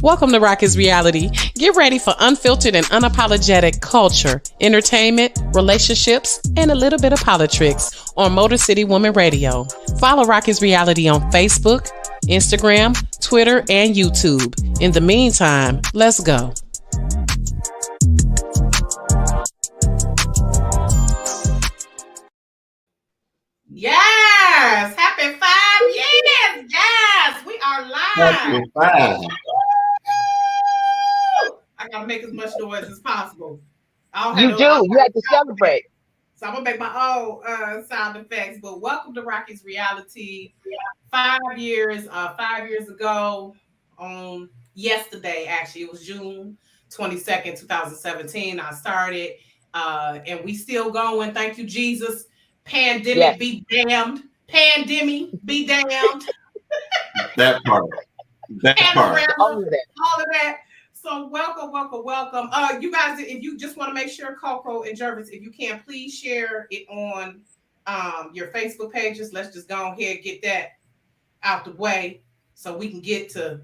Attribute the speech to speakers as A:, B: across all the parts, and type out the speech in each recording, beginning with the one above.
A: Welcome to Rocki's Reality. Get ready for unfiltered and unapologetic culture, entertainment, relationships, and a little bit of politics on Motor City Woman Radio. Follow Rocki's Reality on Facebook, Instagram, Twitter, and YouTube. In the meantime, let's go.
B: Yes! Happy 5 years! Yes! We are live!
C: Happy 5.
B: I gotta make as much noise as possible.
D: You have to celebrate.
B: So I'm gonna make my own sound effects. But welcome to Rocki's Reality. 5 years, 5 years ago, on yesterday, actually, it was June 22nd, 2017. I started, and we still going. Thank you, Jesus. Pandemic be damned. Pandemic be damned.
C: That part.
B: All of that. So welcome. You guys, if you just want to make sure, COCO and Jervis, if you can, please share it on your Facebook pages. Let's just go ahead and get that out the way so we can get to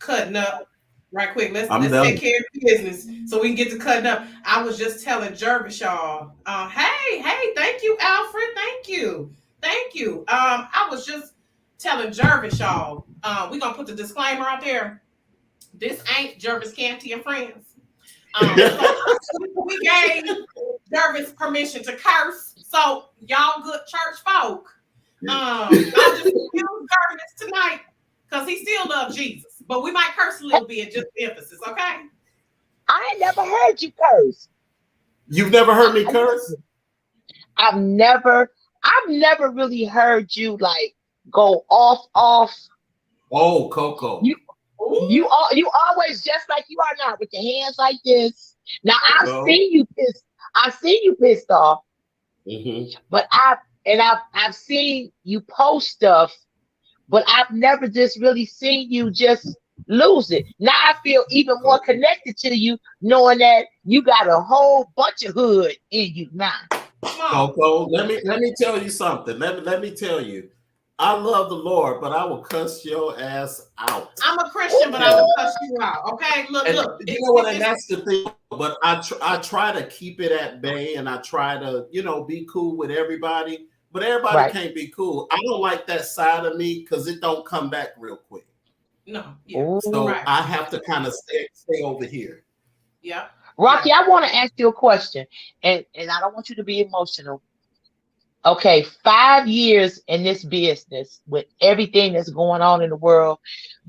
B: cutting up right quick. Let's take care of business so we can get to cutting up. I was just telling Jervis, y'all, hey, thank you, Alfred. Thank you. I was just telling Jervis, y'all, we're going to put the disclaimer out there. This ain't Jervis Canty and friends. We gave Jervis permission to curse. So y'all good church folk, I'll just use Jervis tonight because he still loves Jesus. But we might curse a little bit, just emphasis, okay?
D: I ain't never heard you curse.
C: You've never heard me curse?
D: I've never really heard you like go off.
C: Oh, Coco.
D: You always just like you are now with your hands like this. Now I've seen you pissed off.
C: Mm-hmm.
D: But I've seen you post stuff, but I've never just really seen you just lose it. Now I feel even more connected to you, knowing that you got a whole bunch of hood in you now.
C: Coco, let me tell you something. Let me tell you. I love the Lord, but I will cuss your ass out.
B: I'm a Christian, but I will cuss you out. Okay, look.
C: You know what? And that's the thing. But I try to keep it at bay, and I try to, be cool with everybody. But everybody can't be cool. I don't like that side of me because it don't come back real quick.
B: No.
D: Yeah.
C: So I have to kind of stay over here.
B: Yeah.
D: Rocki, I want to ask you a question, and I don't want you to be emotional. Okay, 5 years in this business with everything that's going on in the world,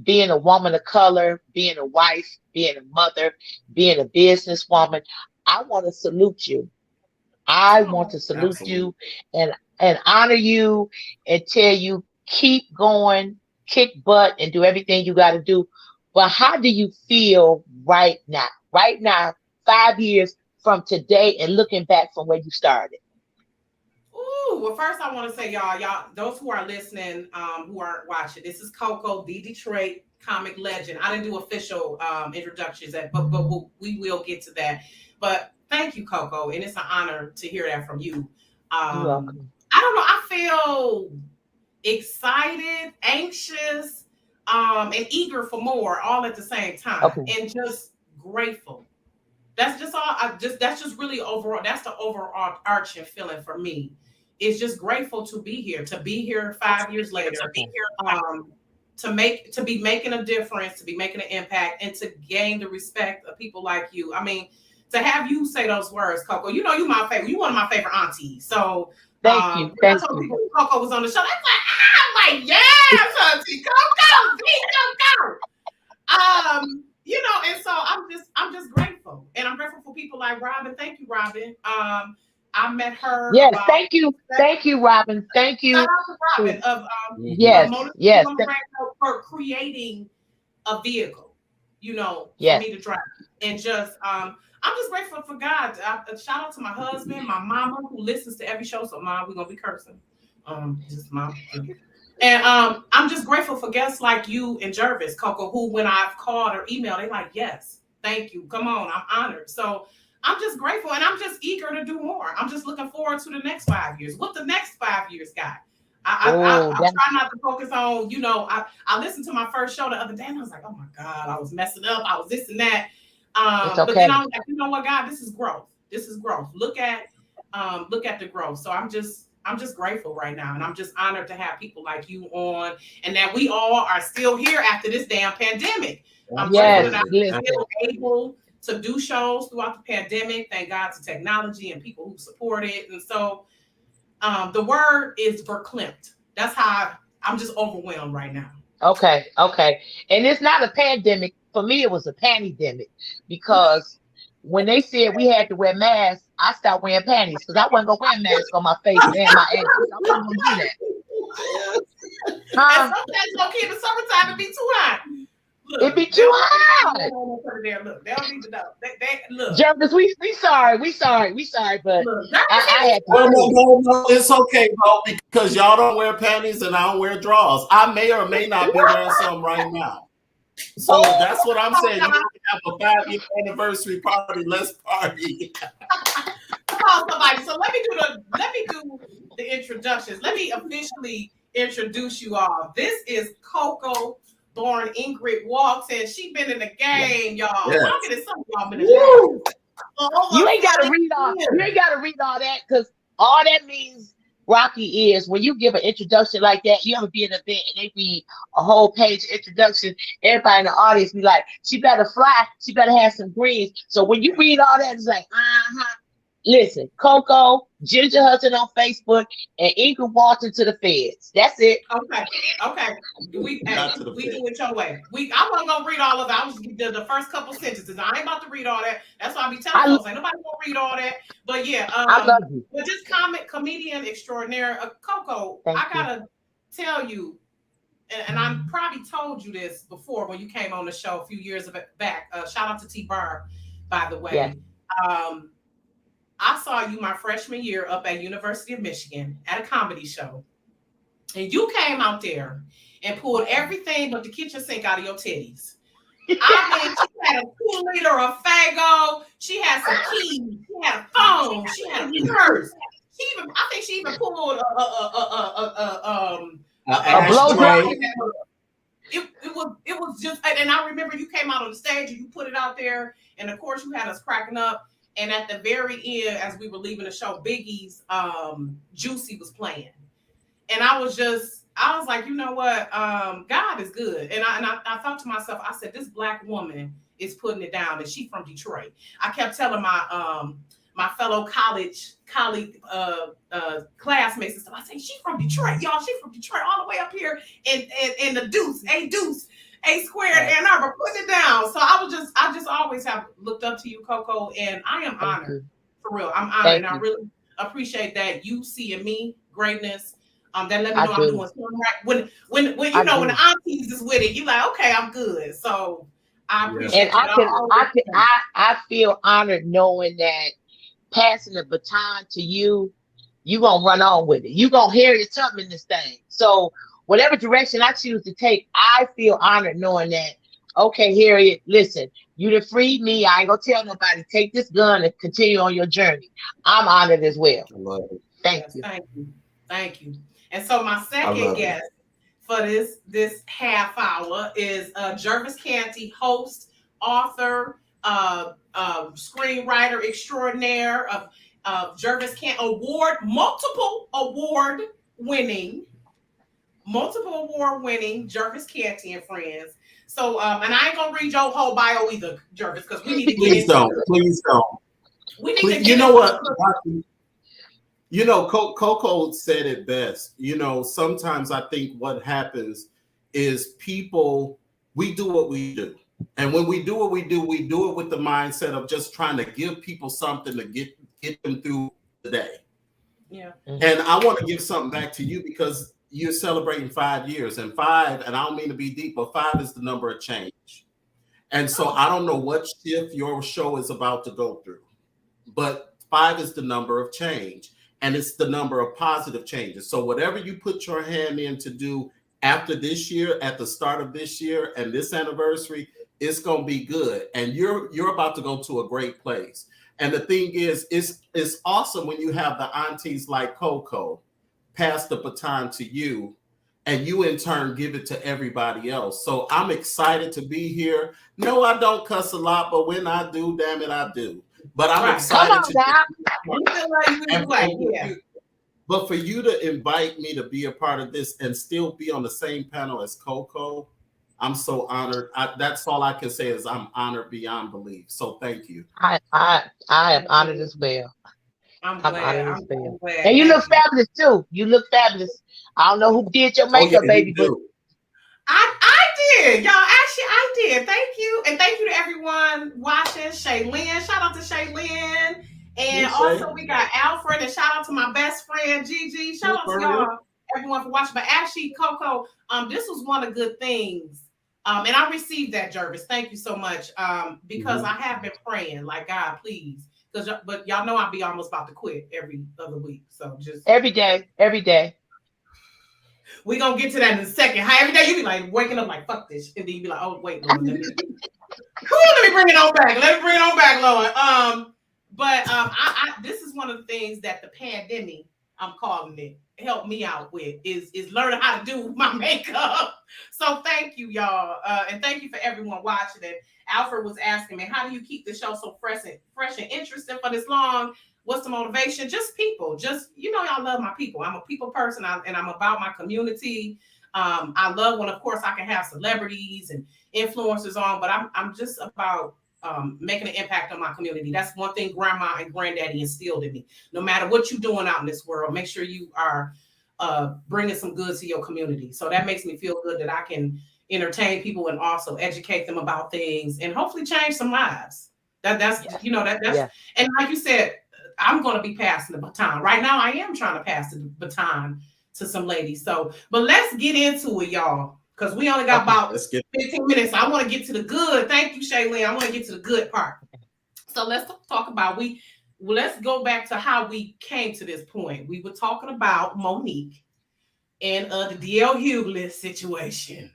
D: being a woman of color, being a wife, being a mother, being a businesswoman, I want to salute you. I want to salute you and honor you and tell you keep going, kick butt, and do everything you got to do. But how do you feel right now? Right now, 5 years from today and looking back from where you started.
B: Well, first I want to say, y'all, those who are listening, who aren't watching, this is COCO, the Detroit comic legend. I didn't do official introductions, but we will get to that. But thank you, COCO, and it's an honor to hear that from you.
D: You're welcome.
B: I don't know. I feel excited, anxious, and eager for more, all at the same time, and just grateful. That's just all. That's just really overall. That's the overarching feeling for me. It's just grateful to be here 5 years later, to be making a difference, to be making an impact, and to gain the respect of people like you. I mean, to have you say those words, COCO, you my favorite. You one of my favorite aunties. So
D: thank you.
B: People COCO was on the show. I'm like, yes, auntie COCO, and so I'm just grateful, and I'm grateful for people like Robin. Thank you, Robin. I met her.
D: Yes, thank you, Robin. Thank you.
B: Shout out to Robin of
D: yes,
B: for creating a vehicle, for me to drive, and just I'm just grateful for God. Shout out to my husband, my mama who listens to every show. So, Mom, we're gonna be cursing. Just Mom. And I'm just grateful for guests like you and Jervis, COCO, who when I've called or emailed, they're like, yes, thank you. Come on, I'm honored. So I'm just grateful, and I'm just eager to do more. I'm just looking forward to the next 5 years. What the next 5 years got? I'm trying not to focus on, I listened to my first show the other day and I was like, oh my God, I was messing up. I was this and that.
D: It's okay.
B: But then I was like, you know what, God, this is growth. This is growth. Look at the growth. So I'm just grateful right now. And I'm just honored to have people like you on and that we all are still here after this damn pandemic. I'm grateful that I'm still able to do shows throughout the pandemic. Thank God to technology and people who support it. And so the word is verklempt. That's how I'm just overwhelmed right now.
D: Okay. And it's not a pandemic. For me, it was a pandemic because when they said we had to wear masks, I stopped wearing panties because I wasn't going to wear a mask on my face and my ass. I wasn't going to do that.
B: And sometimes in the summertime, it be too hot. Look,
D: it be too hot.
B: Look, they don't need to know. They look.
D: Jervis, we sorry, but
B: look,
D: I had to.
C: No, it's okay, bro, because y'all don't wear panties and I don't wear drawers. I may or may not be wearing some right now. So that's what I'm saying. You have a 5-year anniversary party. Let's party.
B: Come on, somebody. So let me do the introductions. Let me officially introduce you all. This is COCO, born Ingrid Walks, and she been in the game, y'all.
C: Yes.
B: Look at some of y'all been in the game.
D: You ain't gotta read all that because all that means, Rocki, is when you give an introduction like that, you ever be in an event and they read a whole page introduction, everybody in the audience be like, she better fly, she better have some greens. So when you read all that, it's like, Listen, COCO, Ginger Hudson on Facebook, and Ingrid Walton to the feds. That's it.
B: Okay. We do it your way. I wasn't gonna read all of it. I was the first couple sentences. I ain't about to read all that. That's why I be telling folks, ain't nobody gonna read all that. But yeah,
D: I love you.
B: But just comedian extraordinaire, COCO. I gotta tell you, and I probably told you this before when you came on the show a few years back. Shout out to T Barb, by the way.
D: Yeah.
B: I saw you my freshman year up at University of Michigan at a comedy show. And you came out there and pulled everything but the kitchen sink out of your titties. I mean, she had a 2-liter of Fago. She had some keys. She had a phone. She had a purse. I think she even pulled a
C: blow dry.
B: It was just, and I remember you came out on the stage and you put it out there, and of course you had us cracking up. And at the very end, as we were leaving the show, Biggie's Juicy was playing. And I was like, you know what? God is good. And I thought to myself, I said, this Black woman is putting it down, and she's from Detroit. I kept telling my fellow college colleague classmates and stuff. I say, she's from Detroit, y'all. She's from Detroit, all the way up here in the deuce, A squared, Ann Arbor, putting it down. So I just always have looked up to you, COCO, and I am honored. For real, I'm honored, and I really appreciate that you see in me greatness. That let me know I'm doing something right. When you know when the aunties is with it, you like, okay, I'm good. So I appreciate.
D: And I feel honored knowing that passing the baton to you, you gonna run on with it. You gonna Harriet Tubman this thing. So whatever direction I choose to take, I feel honored knowing that, okay, Harriet, listen, you done freed me. I ain't gonna tell nobody, take this gun and continue on your journey. I'm honored as well.
C: I love it.
B: Thank you. And so my second guest for this half hour is Jervis Canty, host, author, screenwriter extraordinaire of Jervis Canty, multiple award winning Jervis Canty and Friends. So, and I ain't gonna read your whole bio either, Jervis, because we need to get into it.
C: Please don't.
B: We need to get
C: you know what? You know, COCO said it best. You know, sometimes I think what happens is we do what we do. And when we do what we do it with the mindset of just trying to give people something to get them through the day.
B: Yeah.
C: And I want to give something back to you because you're celebrating 5 years, and 5, and I don't mean to be deep, but 5 is the number of change. And so I don't know what shift your show is about to go through, but 5 is the number of change, and it's the number of positive changes. So whatever you put your hand in to do after this year, at the start of this year and this anniversary, it's going to be good. And you're about to go to a great place. And the thing is, it's awesome when you have the aunties like COCO pass the baton to you, and you in turn give it to everybody else. So I'm excited to be here. No, I don't cuss a lot, but when I do, damn it, I do. But I'm excited But for you to invite me to be a part of this and still be on the same panel as COCO, I'm so honored. That's all I can say is I'm honored beyond belief. So thank you.
D: I am honored as well.
B: I'm glad. I'm glad.
D: And you look fabulous too. You look fabulous. I don't know who did your makeup, baby, but
B: I did. Y'all, actually, I did. Thank you. And thank you to everyone watching. Shaylin. Shout out to Shaylin. And also we got Alfred, and shout out to my best friend Gigi. Shout out to y'all, everyone for watching. But actually, COCO, this was one of the good things. And I received that, Jervis. Thank you so much. Because I have been praying, like, God, please. But y'all know I'll be almost about to quit every other week. So just
D: every day.
B: We're gonna get to that in a second. How every day you be like waking up like fuck this, and then you be like, oh wait, Lord, let me bring it on back. Let me bring it on back, Lord. But this is one of the things that the pandemic, I'm calling it, helped me out with is learning how to do my makeup. So thank you, y'all, and thank you for everyone watching it. Alfred was asking me, how do you keep the show so fresh and interesting for this long? What's the motivation? Just people. Just, y'all love my people. I'm a people person, and I'm about my community. I love when, of course, I can have celebrities and influencers on, but I'm just about making an impact on my community. That's one thing grandma and granddaddy instilled in me. No matter what you're doing out in this world, make sure you are bringing some good to your community. So that makes me feel good that I can entertain people and also educate them about things and hopefully change some lives. And like you said, I'm going to be passing the baton. Right now, I am trying to pass the baton to some ladies. So, but let's get into it, y'all, because we only got about 15 minutes. I want to get to the good. Thank you, Shaylin. I want to get to the good part. So let's talk about let's go back to how we came to this point. We were talking about Monique and the DL Hughley situation.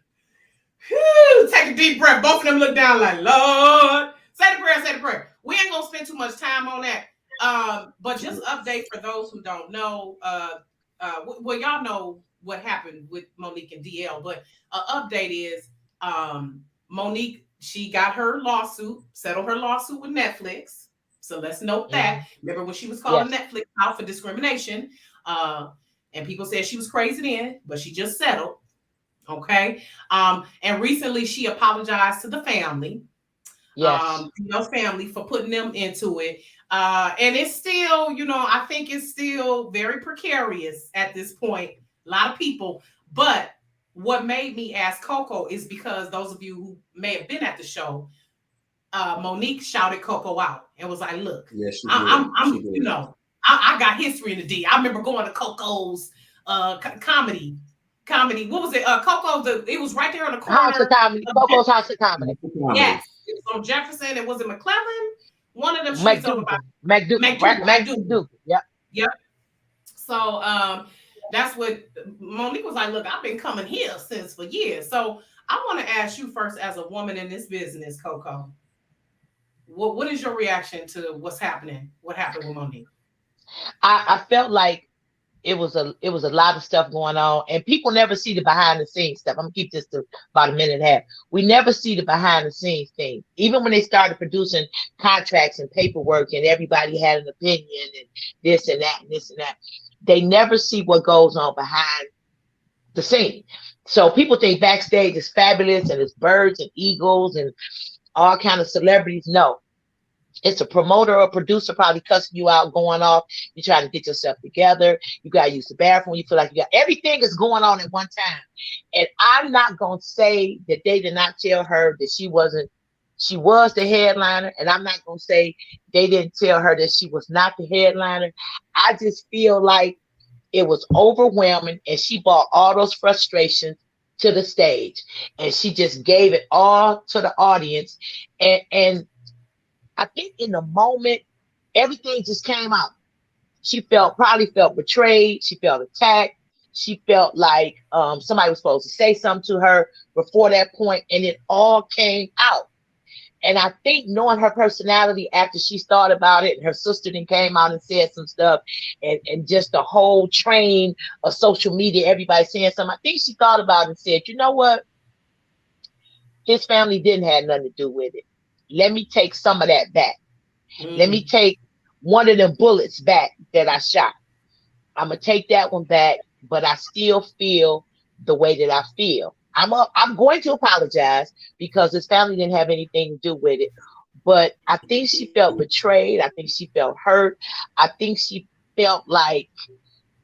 B: Whew, take a deep breath. Both of them look down like, Lord. Say the prayer. We ain't going to spend too much time on that. But just update for those who don't know. Well, y'all know what happened with Monique and DL, but update is Monique, she got her lawsuit, settled her lawsuit with Netflix. So let's note that. Remember when she was calling Netflix out for discrimination, and people said she was crazy then, but she just settled. Okay. And recently she apologized to the family. Family for putting them into it. And it's still, I think it's still very precarious at this point. A lot of people. But what made me ask COCO is because those of you who may have been at the show, Monique shouted COCO out and was like, look, I got history in the D. I remember going to COCO's comedy. What was it? COCO, it was right there on the corner.
D: House of Comedy. COCO's House of Comedy.
B: Yes. It was on Jefferson. And was it McClellan? One of them streets over by
D: McDougal. Yep.
B: So that's what Monique was like, look, I've been coming here for years. So I want to ask you first, as a woman in this business, COCO, what is your reaction to what's happening? What happened with Monique?
D: I felt like it was a lot of stuff going on, and people never see the behind the scenes stuff. I'm gonna keep this to about a minute and a half. We never see the behind the scenes thing. Even when they started producing contracts and paperwork, and everybody had an opinion and this and that and this and that, they never see what goes on behind the scene. So people think backstage is fabulous and it's birds and eagles and all kind of celebrities. No. It's a promoter or producer probably cussing you out, going off. You try to get yourself together. You got to use the bathroom. You feel like you got everything is going on at one time. And I'm not going to say that they did not tell her that she was the headliner. And I'm not going to say they didn't tell her that she was not the headliner. I just feel like it was overwhelming, and she brought all those frustrations to the stage, and she just gave it all to the audience. And I think in the moment, everything just came out. She probably felt betrayed. She felt attacked. She felt like somebody was supposed to say something to her before that point, and it all came out. And I think knowing her personality after she thought about it, and her sister then came out and said some stuff, and just the whole train of social media, everybody saying something. I think she thought about it and said, you know what? His family didn't have nothing to do with it. Let me take some of that back. Let me take one of the bullets back that I shot. I'm going to take that one back, but I still feel the way that I feel. I'm going to apologize because his family didn't have anything to do with it. But I think she felt betrayed. I think she felt hurt. I think she felt like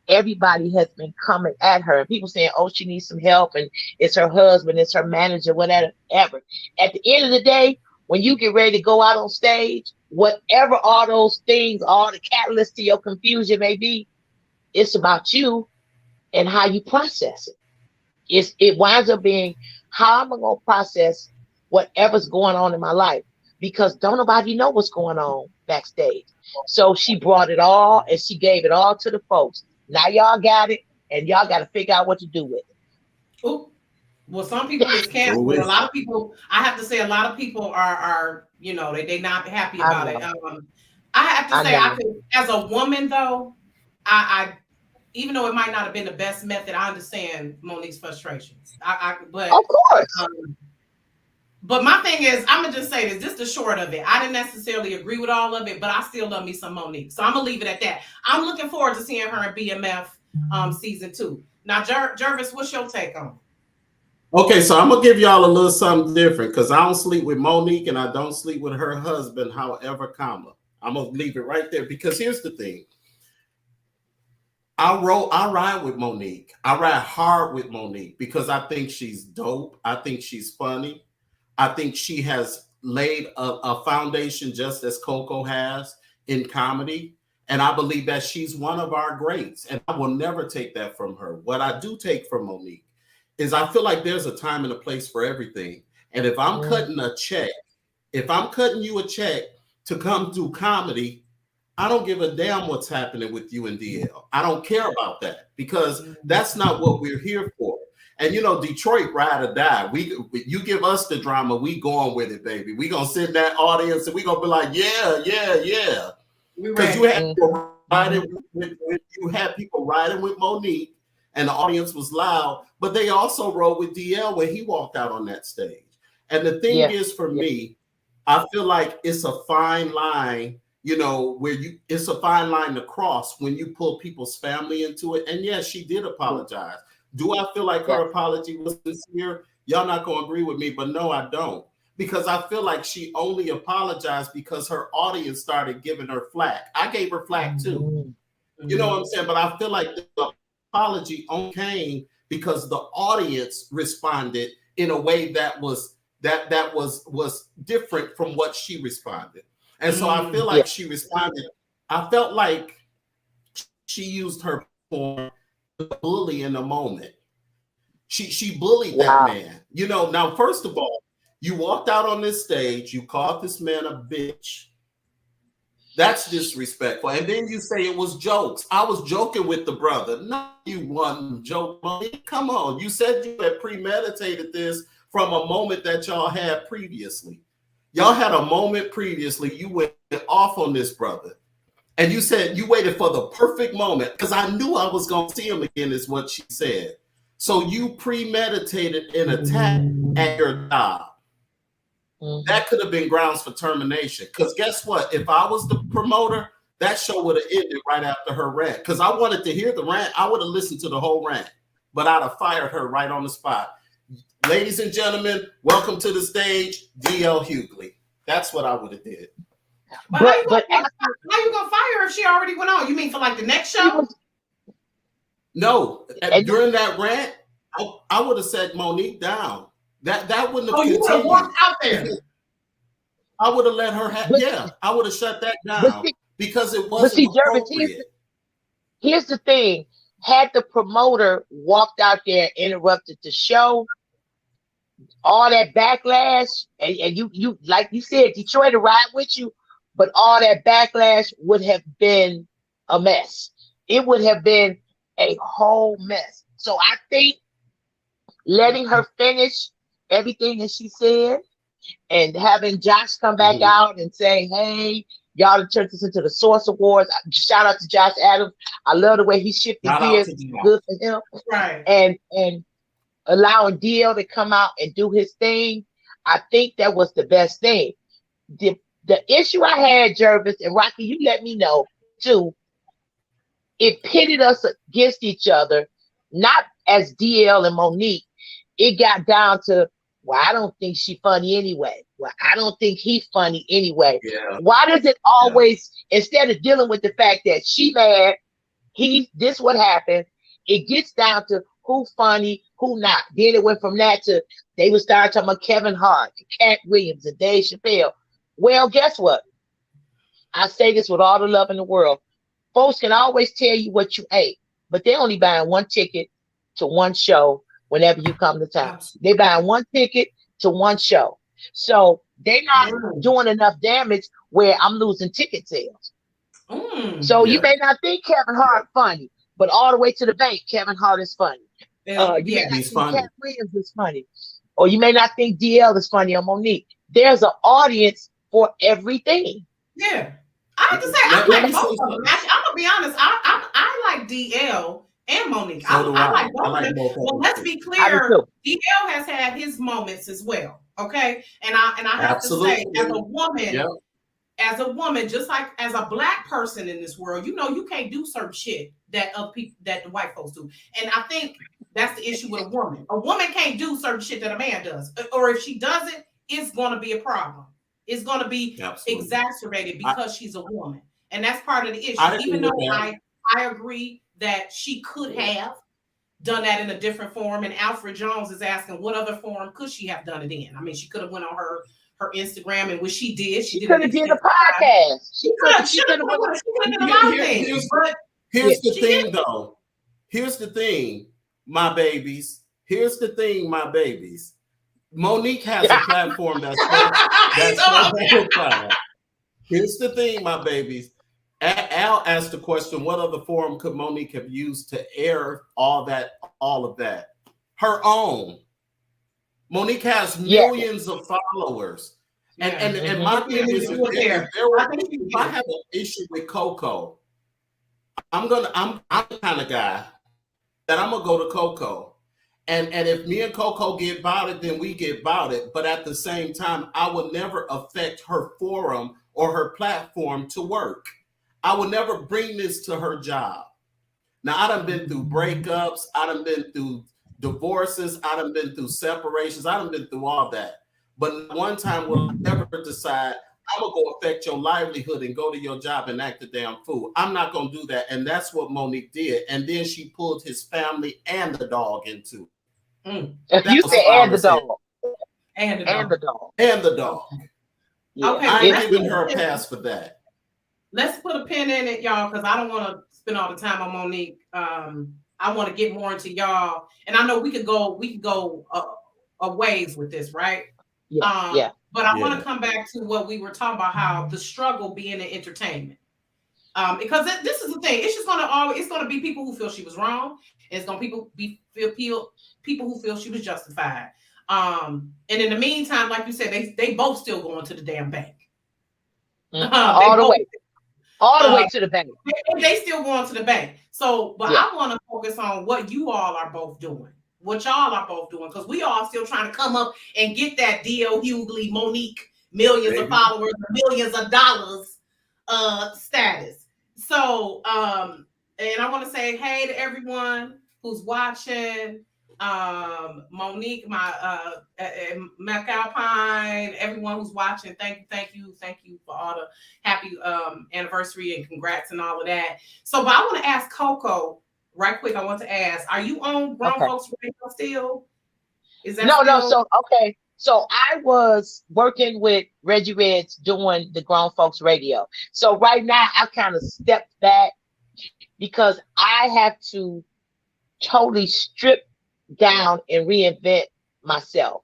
D: everybody has been coming at her. People saying, oh, she needs some help, and it's her husband, it's her manager, whatever. At the end of the day, when you get ready to go out on stage, whatever all those things, all the catalysts to your confusion may be, it's about you and how you process it. It winds up being, how am I going to process whatever's going on in my life? Because don't nobody know what's going on backstage. So she brought it all and she gave it all to the folks. Now y'all got it, and y'all got to figure out what to do with it.
B: Ooh. Well, some people is canceled. A lot of people, I have to say, a lot of people are they not happy about it. I have to say, I could, as a woman though, I even though it might not have been the best method, I understand Monique's frustrations. But
D: of course.
B: But my thing is, I'm gonna just say this. Just the short of it. I didn't necessarily agree with all of it, but I still love me some Monique. So I'm gonna leave it at that. I'm looking forward to seeing her in BMF season 2. Now, Jervis, what's your take on it?
C: Okay, so I'm gonna give y'all a little something different because I don't sleep with Monique and I don't sleep with her husband, however, comma. I'm gonna leave it right there because here's the thing. I ride with Monique. I ride hard with Monique because I think she's dope. I think she's funny. I think she has laid a foundation just as COCO has in comedy. And I believe that she's one of our greats. And I will never take that from her. What I do take from Monique is I feel like there's a time and a place for everything. And if I'm cutting a check, if I'm cutting you a check to come do comedy, I don't give a damn what's happening with you and DL. I don't care about that because that's not what we're here for. And Detroit ride or die. You give us the drama, we going with it, baby. We gonna sit in that audience and we gonna be like, yeah. Because you had people riding with Monique, and the audience was loud, but they also rode with DL when he walked out on that stage. And the thing is, for me, I feel like it's a fine line. It's a fine line to cross when you pull people's family into it. And yes, she did apologize. Do I feel like her apology was sincere? Y'all not going to agree with me, but no, I don't. Because I feel like she only apologized because her audience started giving her flack. I gave her flack too. You know what I'm saying? But I feel like the apology only came because the audience responded in a way that was different from what she responded. And so I feel like she responded. I felt like she used her form to bully in a moment. She bullied that man. Now, first of all, you walked out on this stage, you called this man a bitch. That's disrespectful. And then you say it was jokes. I was joking with the brother. No, you wasn't joking. Come on. You said you had premeditated this from a moment that y'all had previously. Y'all had a moment previously. You went off on this brother. And you said you waited for the perfect moment because I knew I was going to see him again, is what she said. So you premeditated an attack at your job. That could have been grounds for termination. Because guess what? If I was the promoter, that show would have ended right after her rant. Because I wanted to hear the rant. I would have listened to the whole rant. But I'd have fired her right on the spot. Ladies and gentlemen, welcome to the stage, DL Hughley. That's what I would have did.
B: But how you gonna fire her if she already went on? You mean for like the next show?
C: No, during that rant, I would have set Monique down. That wouldn't have continued.
B: You would have walked out there.
C: I would have let her have. I would have shut that down because it wasn't appropriate.
D: Jervis, here's the thing: had the promoter walked out there and interrupted the show, all that backlash, and you like you said, Detroit to ride with you. But all that backlash would have been a mess. It would have been a whole mess. So I think letting her finish everything that she said and having Josh come back out and say, hey, y'all turned this into the Source Awards. Shout out to Josh Adams. I love the way he shifted gears. Good for him.
B: Right.
D: And allowing DL to come out and do his thing, I think that was the best thing. The issue I had, Jervis and Rocki, you let me know too. It pitted us against each other, not as DL and Monique. It got down to, well, I don't think she's funny anyway. Well, I don't think he's funny anyway. Yeah. Why does it always, instead of dealing with the fact that she mad, this what happened, it gets down to who funny, who not. Then it went from that to, they would start talking about Kevin Hart, Cat Williams, and Dave Chappelle. Well, guess what? I say this with all the love in the world. Folks can always tell you what you ate, but they're only buying one ticket to one show whenever you come to town. They're buying one ticket to one show. So they're not doing enough damage where I'm losing ticket sales. So you may not think Kevin Hart funny, but all the way to the bank, Kevin Hart is funny. He's funny. Cat Williams is funny. Or you may not think DL is funny or Monique. There's an audience for everything.
B: Yeah. I have to say, I like both of them. I'm gonna be honest. I like DL and Monique. I like both of them. Well, let's be clear. DL has had his moments as well. Okay, and I have to say, as a woman, just like as a Black person in this world, you know, you can't do certain shit that the white folks do. And I think that's the issue with a woman. A woman can't do certain shit that a man does, or if she does it, it's going to be a problem. It's going to be exacerbated because she's a woman. And that's part of the issue. Even though I agree that she could have done that in a different form. And Alfred Jones is asking, what other form could she have done it in? I mean, she could have went on her Instagram, and what she did, she
D: could have did a podcast.
B: She could have done a lot of things.
C: Here's the thing, though. Here's the thing, my babies. Here's the thing, my babies. Monique has a platform that's Here's the thing, my babies. Al asked the question, what other forum could Monique have used to air all of that? Her own. Monique has millions of followers. And my thing is, if I have an issue with COCO, I'm the kind of guy that I'm gonna go to COCO. And if me and COCO get about it, then we get about it. But at the same time, I would never affect her forum or her platform to work. I would never bring this to her job. Now, I done been through breakups. I done been through divorces. I done been through separations. I done been through all that. But one time will I never decide, I'm going to go affect your livelihood and go to your job and act a damn fool. I'm not going to do that. And that's what Monique did. And then she pulled his family and the dog into it.
D: If you say and the dog.
B: And the dog.
C: And the dog.
D: Yeah.
B: Okay,
C: I ain't giving her a pass for that.
B: Let's put a pin in it, y'all, because I don't want to spend all the time on Monique. I want to get more into y'all. And I know we could go a ways with this, right?
D: Yeah.
B: But I want to come back to what we were talking about, how the struggle being in entertainment. Because this is the thing. It's just going to be people who feel she was wrong. And it's going to be people who feel she was justified. And in the meantime, like you said, they both still going to the damn bank.
D: All the way to the bank.
B: They still going to the bank. So, but I want to focus on what you all are both doing. What y'all are both doing, because we all still trying to come up and get that DL Hughley, Monique, millions of followers, millions of dollars status. So, and I want to say hey to everyone who's watching. Monique, my McAlpine, everyone who's watching, thank you for all the happy anniversary and congrats and all of that. So, but I want to ask COCO right quick. I want to ask, are you on Grown Folks Radio still? Is that
D: no? So I was working with Reggie Reds doing the Grown Folks Radio. So right now I kind of stepped back because I have to totally strip down and reinvent myself.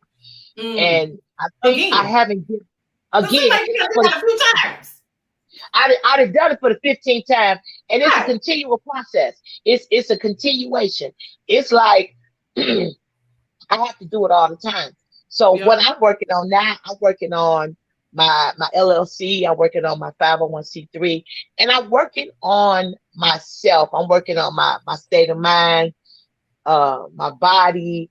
D: And I think I haven't given again
B: for a few times.
D: I'd have done it for the 15th time, and it's a continual process. It's a continuation. It's like I have to do it all the time. So what I'm working on now, I'm working on my LLC. I'm working on my 501c3, and I'm working on myself. I'm working on my state of mind, my body.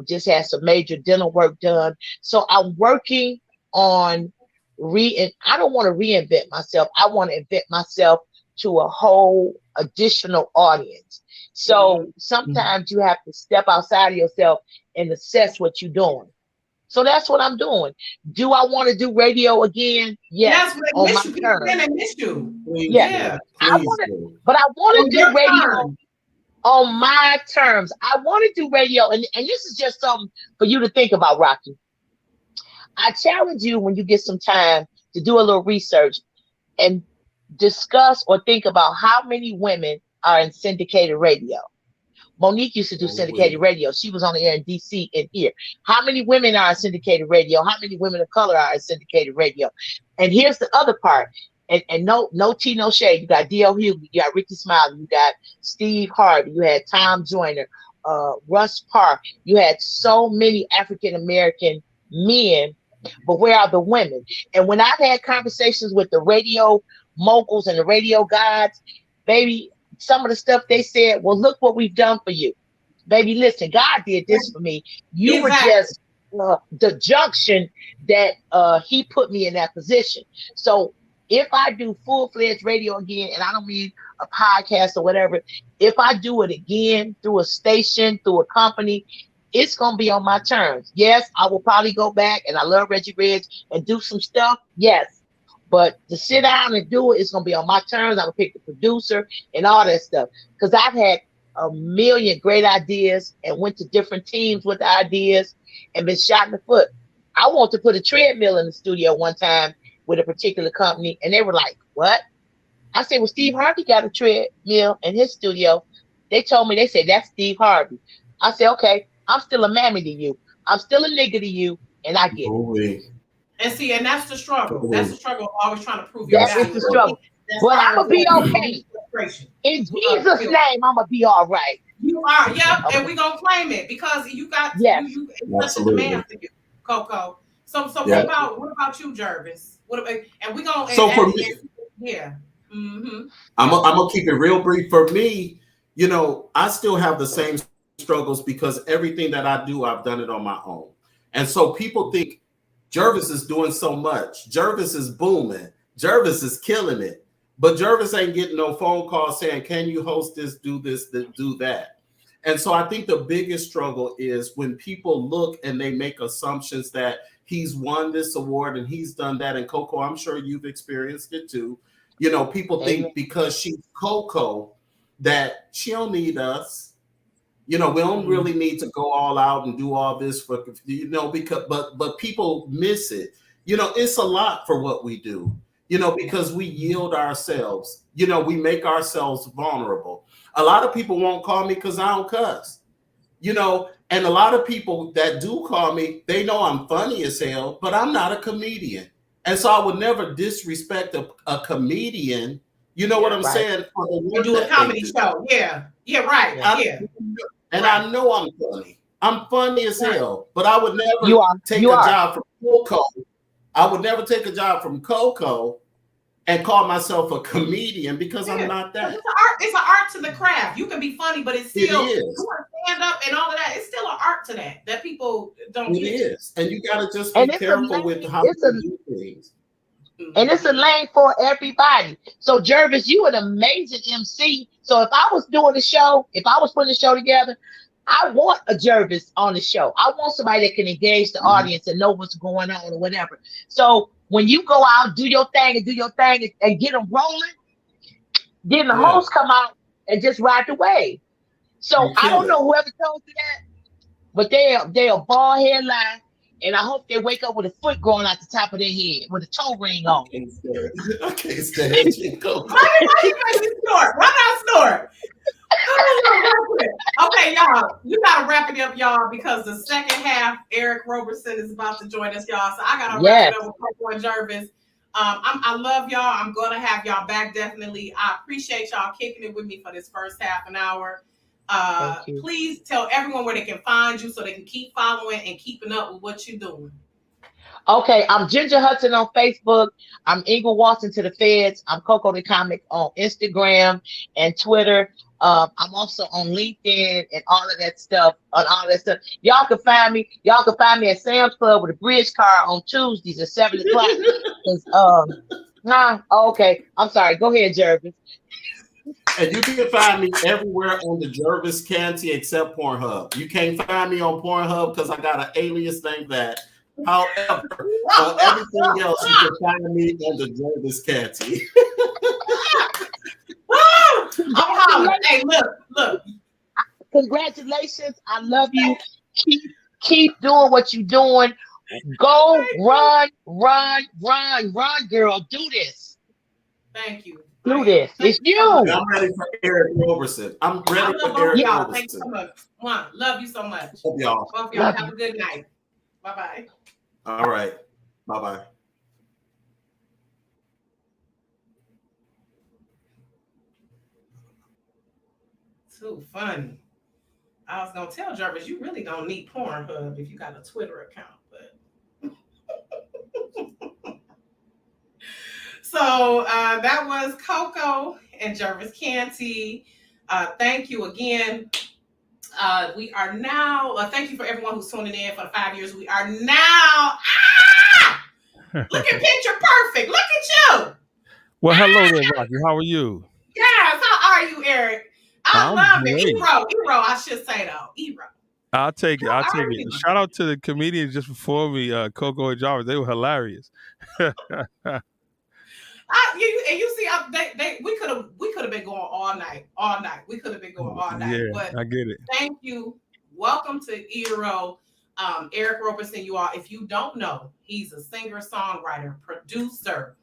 D: Just had some major dental work done. So I'm working on I don't want to reinvent myself. I want to invent myself to a whole additional audience. So sometimes you have to step outside of yourself and assess what you're doing. So that's what I'm doing. Do I want to do radio again? Yes.
B: On my terms.
D: Yeah. I want to do radio on my terms. I want to do radio, and this is just something for you to think about, Rocki. I challenge you when you get some time to do a little research and discuss or think about how many women are in syndicated radio. Monique used to do syndicated radio. She was on the air in DC and here. How many women are in syndicated radio? How many women of color are in syndicated radio? And here's the other part. And no tea, no shade. You got DL Hughley, you got Ricky Smiley, you got Steve Harvey, you had Tom Joyner, Russ Park. You had so many African American men, but where are the women? And when I've had conversations with the radio moguls and the radio gods, baby, some of the stuff they said, well, look what we've done for you. Baby, listen, God did this for me. You were just the junction that he put me in that position. So if I do full-fledged radio again, and I don't mean a podcast or whatever, if I do it again through a station, through a company, it's going to be on my terms. Yes, I will probably go back, and I love Reggie Ridge, and do some stuff. Yes. But to sit down and do it, it's going to be on my terms. I'm going to pick the producer and all that stuff. Because I've had a million great ideas and went to different teams with the ideas and been shot in the foot. I want to put a treadmill in the studio one time with a particular company, and they were like, what? I said, well, Steve Harvey got a treadmill in his studio. They told me, they said, that's Steve Harvey. I said, okay, I'm still a mammy to you. I'm still a nigga to you, and I get it.
B: And see, and that's the struggle. That's the struggle of always trying to prove your value.
D: That's the struggle. But I'm going to be okay. In Jesus' name, I'm going to be all right.
B: You are, and we're going to claim it because you got it's such a demand for you, Coco. So what about you, Jervis? And we're going to,
C: for me, I'm gonna keep it real brief. For me, I still have the same struggles because everything that I do, I've done it on my own. And so people think Jervis is doing so much. Jervis is booming. Jervis is killing it. But Jervis ain't getting no phone call saying, can you host this, do that? And so I think the biggest struggle is when people look and they make assumptions that he's won this award and he's done that. And COCO, I'm sure you've experienced it too. People think because she's COCO that she don't need us. We don't really need to go all out and do all this for, because, but people miss it. It's a lot for what we do, because we yield ourselves, we make ourselves vulnerable. A lot of people won't call me because I don't cuss, and a lot of people that do call me, they know I'm funny as hell, but I'm not a comedian. And so I would never disrespect a comedian. You know what I'm saying?
B: You do a comedy show. Yeah, right.
C: And I know I'm funny. I'm funny as hell, but I would never take a job from COCO. I would never take a job from COCO and call myself a comedian because I'm not that.
B: It's an art to the craft. You can be funny, but it's still you want to stand up and all of that. It's still an art to that people don't get. It is,
C: and you got to just be careful with how you do things.
D: And it's a lane for everybody. So Jervis, you an amazing MC. So if I was doing a show, if I was putting a show together, I want a Jervis on the show. I want somebody that can engage the audience and know what's going on or whatever. So when you go out, do your thing and get them rolling, then the host come out and just ride the wave. So I don't know whoever told you that, but they're a bald head line. And I hope they wake up with a foot growing out the top of their head with a toe ring on.
C: I can't stand you.
B: Why you make me snort? Why not snort? Okay, y'all, you gotta wrap it up, y'all, because the second half, Eric Roberson is about to join us, y'all. So I gotta wrap it up with COCO and Jervis. I love y'all. I'm gonna have y'all back definitely. I appreciate y'all kicking it with me for this first half an hour. Please tell everyone where they can find you so they can keep following and keeping up with what you're doing.
D: Okay, I'm Ginger Hudson on Facebook. I'm Ingle Watson to the Feds. I'm COCO The Comic on Instagram and Twitter. I'm also on LinkedIn and all of that stuff. Y'all can find me. Y'all can find me at Sam's Club with a bridge car on Tuesdays at 7:00. Okay. I'm sorry. Go ahead, Jervis.
C: And you can find me everywhere on the Jervis Canty except Pornhub. You can't find me on Pornhub because I got an alias named that. However, for everything else, you can find me on the Jervis Canty.
B: Hey, look.
D: Congratulations. I love you. Keep doing what you're doing. Go run, girl. Do this.
B: Thank you.
D: Do this. It's you.
C: I'm ready for Eric Roberson. I'm ready for Eric Roberson.
B: Thanks so much. Love you so much.
C: Love y'all.
B: Both y'all have a good night. Bye-bye.
C: All right. Bye-bye.
B: Too funny. I was gonna tell Jervis, you really don't need Pornhub if you got a Twitter account, but so that was COCO and Jervis Canty. Thank you again. We are now, thank you for everyone who's tuning in for the 5 years. We are now, look at picture perfect. Look at you.
E: Well, hello there, Rocki. How are you?
B: Yes, how are you, Eric? I love it. Hero, I should say though. Hero.
E: I'll take it. Shout out to the comedians just before me, COCO and Jarvis. They were hilarious.
B: You see, we could have been going all night. We could have been going all night.
E: Yeah,
B: but
E: I get it.
B: Thank you. Welcome to Hero. Eric Roberson, you all. If you don't know, he's a singer, songwriter, producer,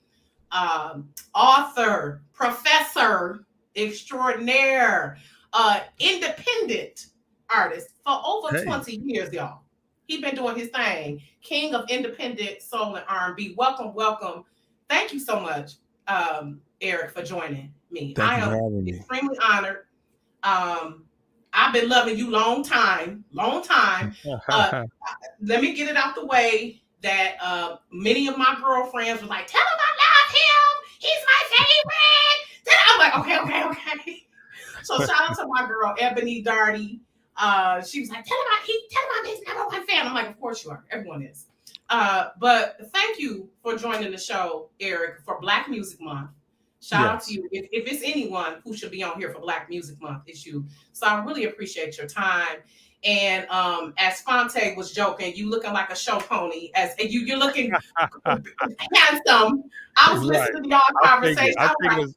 B: author, professor extraordinaire, independent artist for over 20 years, y'all. He's been doing his thing. King of independent soul and R&B. Welcome. Thank you so much, Eric, for joining me. I am extremely honored. I've been loving you long time. Let me get it out the way that many of my girlfriends were like, tell him I love him. He's my favorite. I'm like, okay. So shout out to my girl, Ebony Darty. She was like, tell him I'm his number one fan. I'm like, of course you are. Everyone is. But thank you for joining the show, Eric, for Black Music Month. Shout out to you. If it's anyone who should be on here for Black Music Month, it's you. So I really appreciate your time. And as Fonte was joking, you looking like a show pony. As you're looking handsome. I was listening to y'all conversation.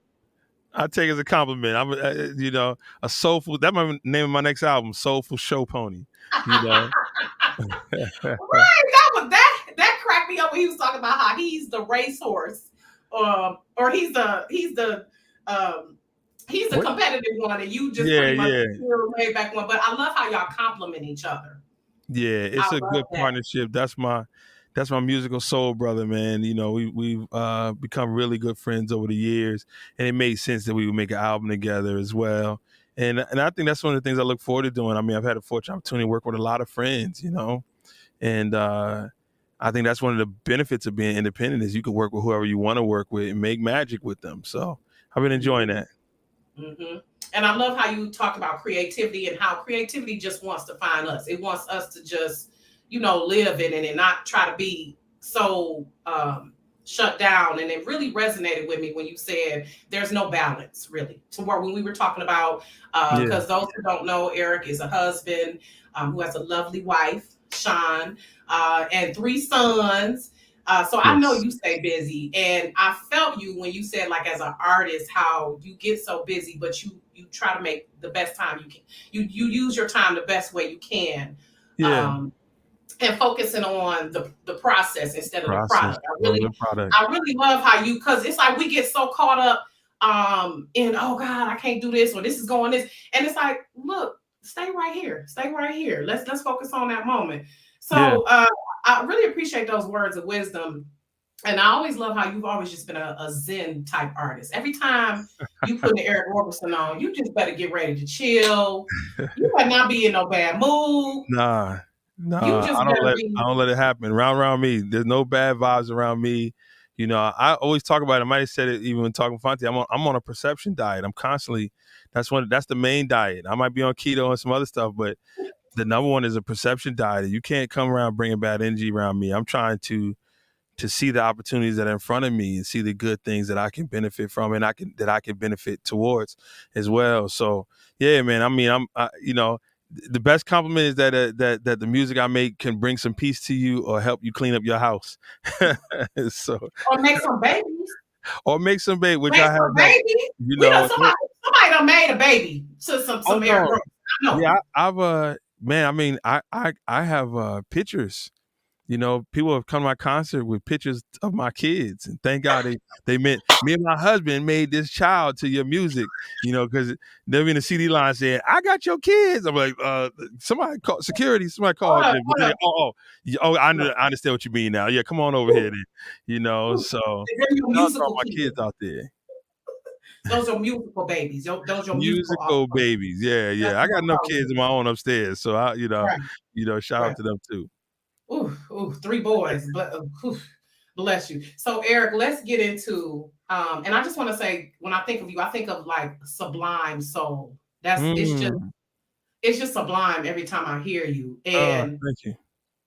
E: I take it as a compliment. I'm, a soulful. That might be the name of my next album, Soulful Show Pony.
B: Right, that cracked me up when he was talking about how he's the racehorse, or he's the competitive one, and you just pretty much the way back one. But I love how y'all compliment each other.
E: Yeah, it's a good partnership. That's my musical soul brother, man. We've become really good friends over the years, and it made sense that we would make an album together as well. And I think that's one of the things I look forward to doing. I mean, I've had a fortunate opportunity to work with a lot of friends, and I think that's one of the benefits of being independent is you can work with whoever you want to work with and make magic with them. So I've been enjoying that.
B: Mm-hmm. And I love how you talk about creativity and how creativity just wants to find us. It wants us to just, live in it and not try to be so shut down. And it really resonated with me when you said there's no balance, really, to where when we were talking about, because those who don't know, Eric is a husband who has a lovely wife, Sean, and 3 sons. So I know you stay busy, and I felt you when you said, like, as an artist, how you get so busy, but you try to make the best time you can. You use your time the best way you can. And focusing on the process instead of the product. I really love how because it's like we get so caught up in, oh God, I can't do this, or this is going this. And it's like, look, stay right here. Let's focus on that moment. So I really appreciate those words of wisdom, And I always love how you've always just been a Zen type artist. Every time you put the Eric Roberson on, you just better get ready to chill. You better not be in no bad mood.
E: Nah,
B: You just
E: I don't let it happen. Around me, there's no bad vibes around me. You know, I always talk about it. I might have said it even when talking Fonte. I'm on a perception diet. I'm constantly. That's the main diet. I might be on keto and some other stuff, but the number one is a perception diet. You can't come around bringing bad energy around me. I'm trying to see the opportunities that are in front of me and see the good things that I can benefit from and I can benefit towards as well. So yeah, man. I mean, you know, the best compliment is that that the music I make can bring some peace to you or help you clean up your house. So
B: or make some babies.
E: Or make some baby, which I have.
B: Baby. You know, somebody done made a baby to some Eric Roberson.
E: Yeah, I've man. I mean, I have pictures. You know, people have come to my concert with pictures of my kids, and thank God they meant me and my husband made this child to your music. You know, because they'll be in the CD line saying, "I got your kids." I'm like, somebody called security. Somebody called. I understand what you mean now. Yeah, come on over here, then. You know, so my kids out there.
B: Those are musical babies. Those are
E: musical babies. Yeah. I got enough kids of my own upstairs, so I, shout out to them too.
B: Ooh, 3 boys, but bless you. So Eric, let's get into and I just want to say, when I think of you, I think of like sublime soul. It's just sublime every time I hear you. And
E: thank you.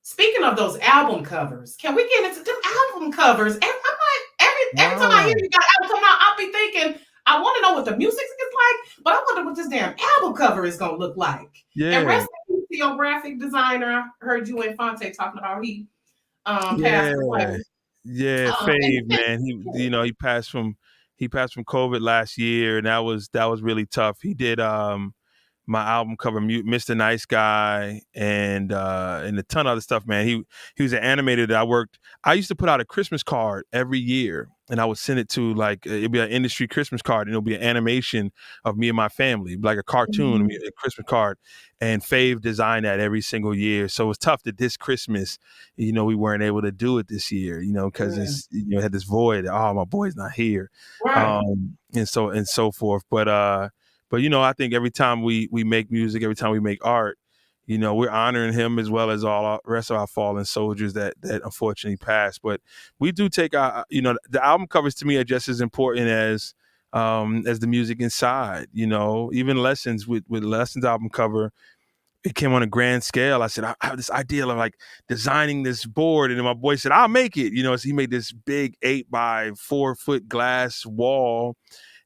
B: Speaking of those album covers, can we get into them album covers? And every time I hear you got album come out, I'll be thinking, I want to know what the music is like, but I wonder what this damn album cover is going to look like.
E: Yeah.
B: And rest in peace to your graphic designer. I heard you and Fonte talking about he passed away.
E: Yeah, Fave, man. He passed from COVID last year, and that was really tough. He did my album cover, Mr. Nice Guy, and a ton of other stuff, man. He was an animator that I used to put out a Christmas card every year, and I would send it to, like, it'd be an industry Christmas card, and it'll be an animation of me and my family, like a cartoon, a Christmas card. And Fave designed that every single year. So it was tough that this Christmas, we weren't able to do it this year, because it's, it had this void. Oh, my boy's not here.
B: Right.
E: And so forth. But I think every time we make music, every time we make art, we're honoring him as well as all the rest of our fallen soldiers that unfortunately passed. But we do take our, the album covers to me are just as important as the music inside. Even Lessons with Lessons album cover, it came on a grand scale. I said, I have this idea of like designing this board. And then my boy said, I'll make it. So he made this big 8 by 4 foot glass wall.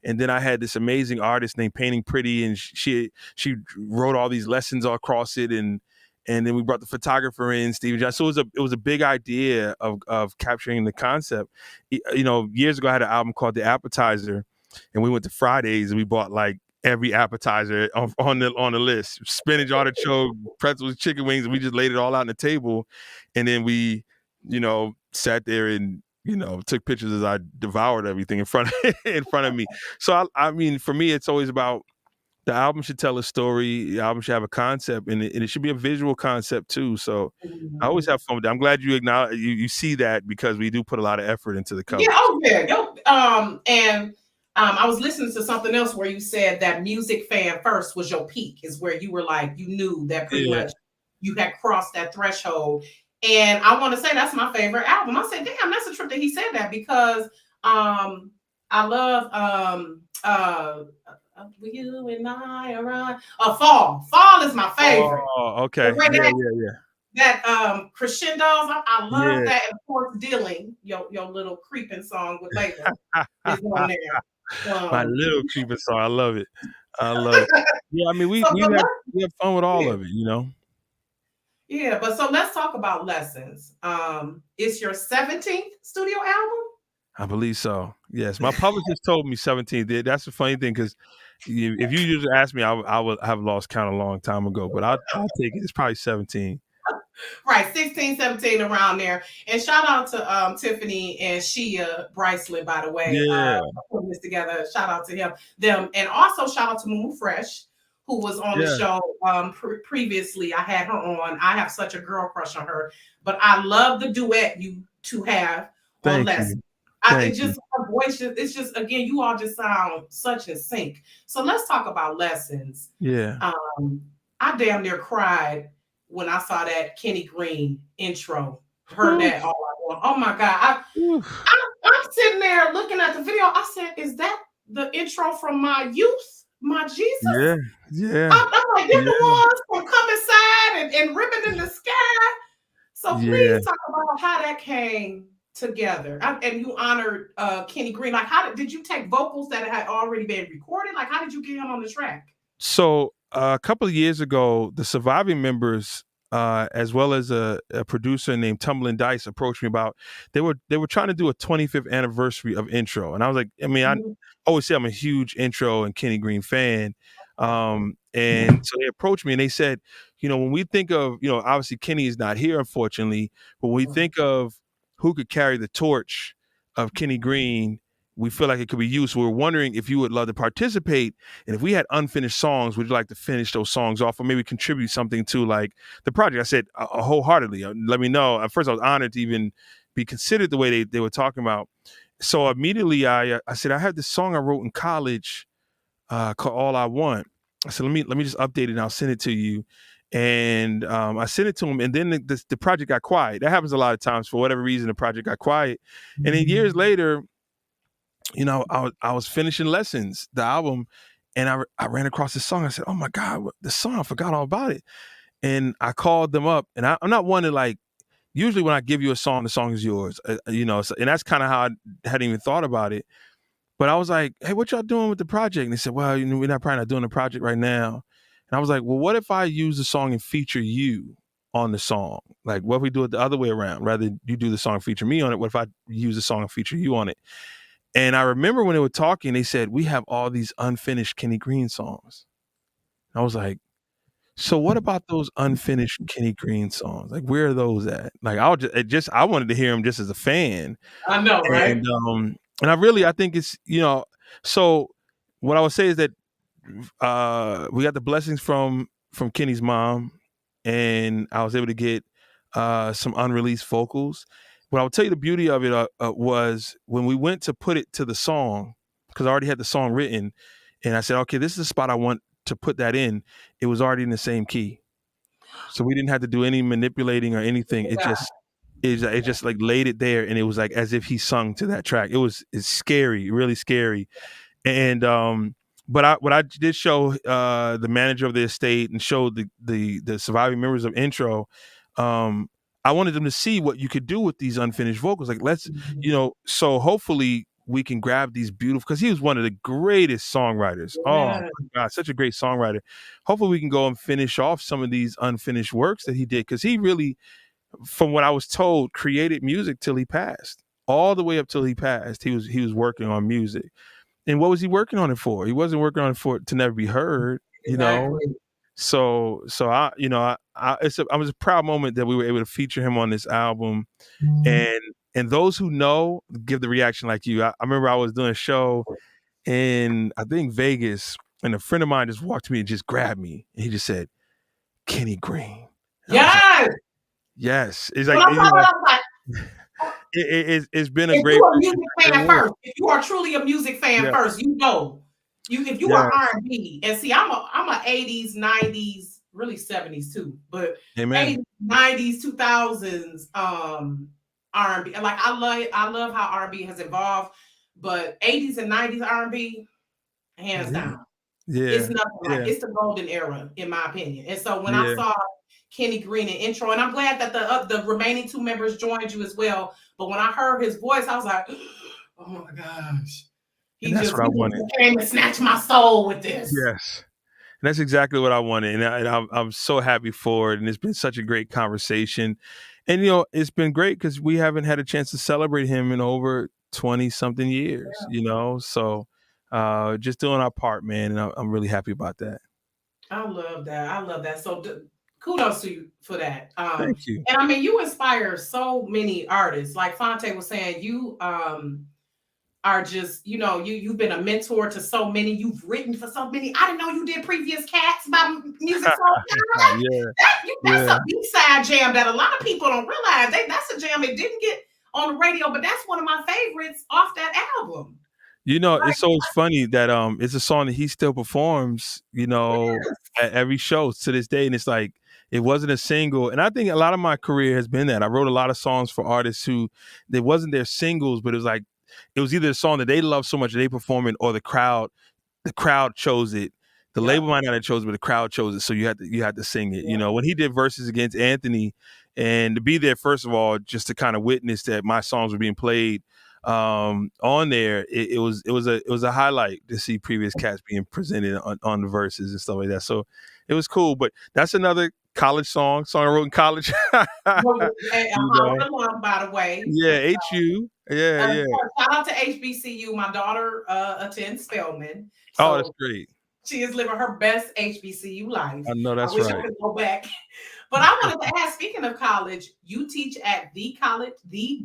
E: And then I had this amazing artist named Painting Pretty, and she wrote all these lessons all across it. And then we brought the photographer in, Steven Johnson. So it was a big idea of capturing the concept. Years ago, I had an album called The Appetizer, and we went to Fridays and we bought like every appetizer on the list: spinach, artichoke, pretzels, chicken wings, and we just laid it all out on the table. And then we, sat there and took pictures as I devoured everything in front of me. So I mean, for me, it's always about the album should tell a story. The album should have a concept, and it should be a visual concept too. So I always have fun with that. I'm glad you acknowledge you see that, because we do put a lot of effort into the cover.
B: Yeah, I was listening to something else where you said that Music Fan First was your peak, is where you were like, you knew that pretty much you had crossed that threshold. And I want to say that's my favorite album. I said, damn, that's a trip that he said that, because I love You and I Are Fall. Fall is my favorite.
E: Oh, okay. Yeah.
B: That crescendos, I love that. And of course, Dealing, your little creeping song with Layla is on there.
E: My little creeping song, I love it. Yeah, I mean, we have fun with all of it,
B: Yeah, but so let's talk about Lessons. It's your 17th studio album?
E: I believe so. Yes, my publicist told me 17th. That's the funny thing, because if you just asked me, I would have lost count a long time ago. But I'll take it. It's probably 17.
B: Right, 16, 17, around there. And shout out to Tiffany and Shia Bryceland, by the way. Putting this together. Shout out to them. And also shout out to Moo Fresh, who was on the show previously. I had her on. I have such a girl crush on her. But I love the duet you two have
E: Thank
B: lessons.
E: you. Thank
B: It's just her voice. It's just again, you all just sound such in sync. So let's talk about lessons.
E: Yeah.
B: I damn near cried when I saw that Kenny Green intro. Heard that all I want. Oh my God. I'm sitting there looking at the video. I said, is that the intro from my youth? My Jesus?
E: Yeah.
B: I'm like, you're the ones from Come Inside and Ribbon in the Sky. So please talk about how that came together. And you honored Kenny Green. Like, how did you take vocals that had already been recorded? Like, how did you get him on the track?
E: So a couple of years ago, the surviving members, as well as a producer named Tumbling Dice, approached me about they were trying to do a 25th anniversary of Intro, and I was like, I mean, I always say I'm a huge Intro and Kenny Green fan, and so they approached me and they said, you know, when we think of, you know, obviously Kenny is not here, unfortunately, but when we think of who could carry the torch of Kenny Green, we feel like it could be you. So we're wondering if you would love to participate. And if we had unfinished songs, would you like to finish those songs off or maybe contribute something to like the project? I said wholeheartedly, let me know. At first I was honored to even be considered the way they were talking about. So immediately I said, I had this song I wrote in college called All I Want. I said, let me just update it and I'll send it to you. And I sent it to him, and then the project got quiet. That happens a lot of times. For whatever reason, the project got quiet. And then years later, you know, I was finishing Lessons, the album, and I ran across this song. I said, oh my God, the song, I forgot all about it. And I called them up, and I'm not one to like, usually when I give you a song, the song is yours, you know, so, and that's kind of how I hadn't even thought about it. But I was like, hey, what y'all doing with the project? And they said, well, you know, we're probably not doing the project right now. And I was like, well, what if I use the song and feature you on the song? Like, what if we do it the other way around? Rather you do the song and feature me on it, what if I use the song and feature you on it? And I remember when they were talking, they said, we have all these unfinished Kenny Green songs. I was like, so what about those unfinished Kenny Green songs? Like, where are those at? Like, I wanted to hear them just as a fan.
B: I know, right?
E: And I think it's, you know, so what I would say is that we got the blessings from Kenny's mom, and I was able to get some unreleased vocals. What I would tell you the beauty of it was when we went to put it to the song, because I already had the song written, and I said, okay, this is the spot I want to put that in. It was already in the same key. So we didn't have to do any manipulating or anything. It just like laid it there, and it was like as if he sung to that track. It's scary, really scary. And but what I did show the manager of the estate and showed the surviving members of Intro, I wanted them to see what you could do with these unfinished vocals. Like, let's, you know, so hopefully we can grab these beautiful, because he was one of the greatest songwriters. Yeah. Oh my God, such a great songwriter. Hopefully we can go and finish off some of these unfinished works that he did, because he really, from what I was told, created music till he passed. All the way up till he passed, he was working on music. And what was he working on it for? He wasn't working on it for it to never be heard, you know. So I, you know, I was a proud moment that we were able to feature him on this album. And those who know give the reaction like you. I remember I was doing a show in, I think, Vegas, and a friend of mine just walked to me and just grabbed me, and he just said, Kenny Green.
B: Yes.
E: Like, yes. It's like, it's been a great.
B: If you're a music fan first, if you are truly a music fan first, you know, if you are R&B, and see, I'm a 80s, 90s, really 70s too, but 80s, 90s, 2000s R&B. And like I love how R&B has evolved, but 80s and 90s R&B, hands down, it's nothing like it's the golden era in my opinion. And so when I saw Kenny Green in Intro, and I'm glad that the remaining two members joined you as well. But when I heard his voice, I was like, oh my gosh. He just came and snatched my soul with this.
E: Yes. And that's exactly what I wanted. And I'm so happy for it. And it's been such a great conversation. And, you know, it's been great because we haven't had a chance to celebrate him in over 20 something years, you know? So just doing our part, man. And I'm really happy about that.
B: I love that. So kudos to you for that.
E: Thank you.
B: And I mean, you inspire so many artists. Like Fonte was saying, you are just, you know, you've been a mentor to so many. You've written for so many. I didn't know you did previous cats about music. That's a B-side jam that a lot of people don't realize. That's a jam that didn't get on the radio, but that's one of my favorites off that album.
E: You know, it's always funny that it's a song that he still performs, you know, at every show to this day. And it's like, it wasn't a single. And I think a lot of my career has been that. I wrote a lot of songs for artists who, they wasn't their singles, but it was like, it was either a song that they loved so much that they perform it, or the crowd chose it. The label might not have chosen, but the crowd chose it. So you had to sing it. You know, when he did Verses against Anthony, and to be there, first of all, just to kind of witness that my songs were being played on there, it was a highlight to see previous cats being presented on the Verses and stuff like that. So it was cool. But that's another college song I wrote in college.
B: By the way.
E: Yeah, HU. Yeah.
B: Shout out to HBCU. My daughter attends Spelman.
E: So that's great.
B: She is living her best HBCU life.
E: I know, that's
B: I wish
E: right.
B: I could go back. But I wanted to ask, speaking of college, you teach at the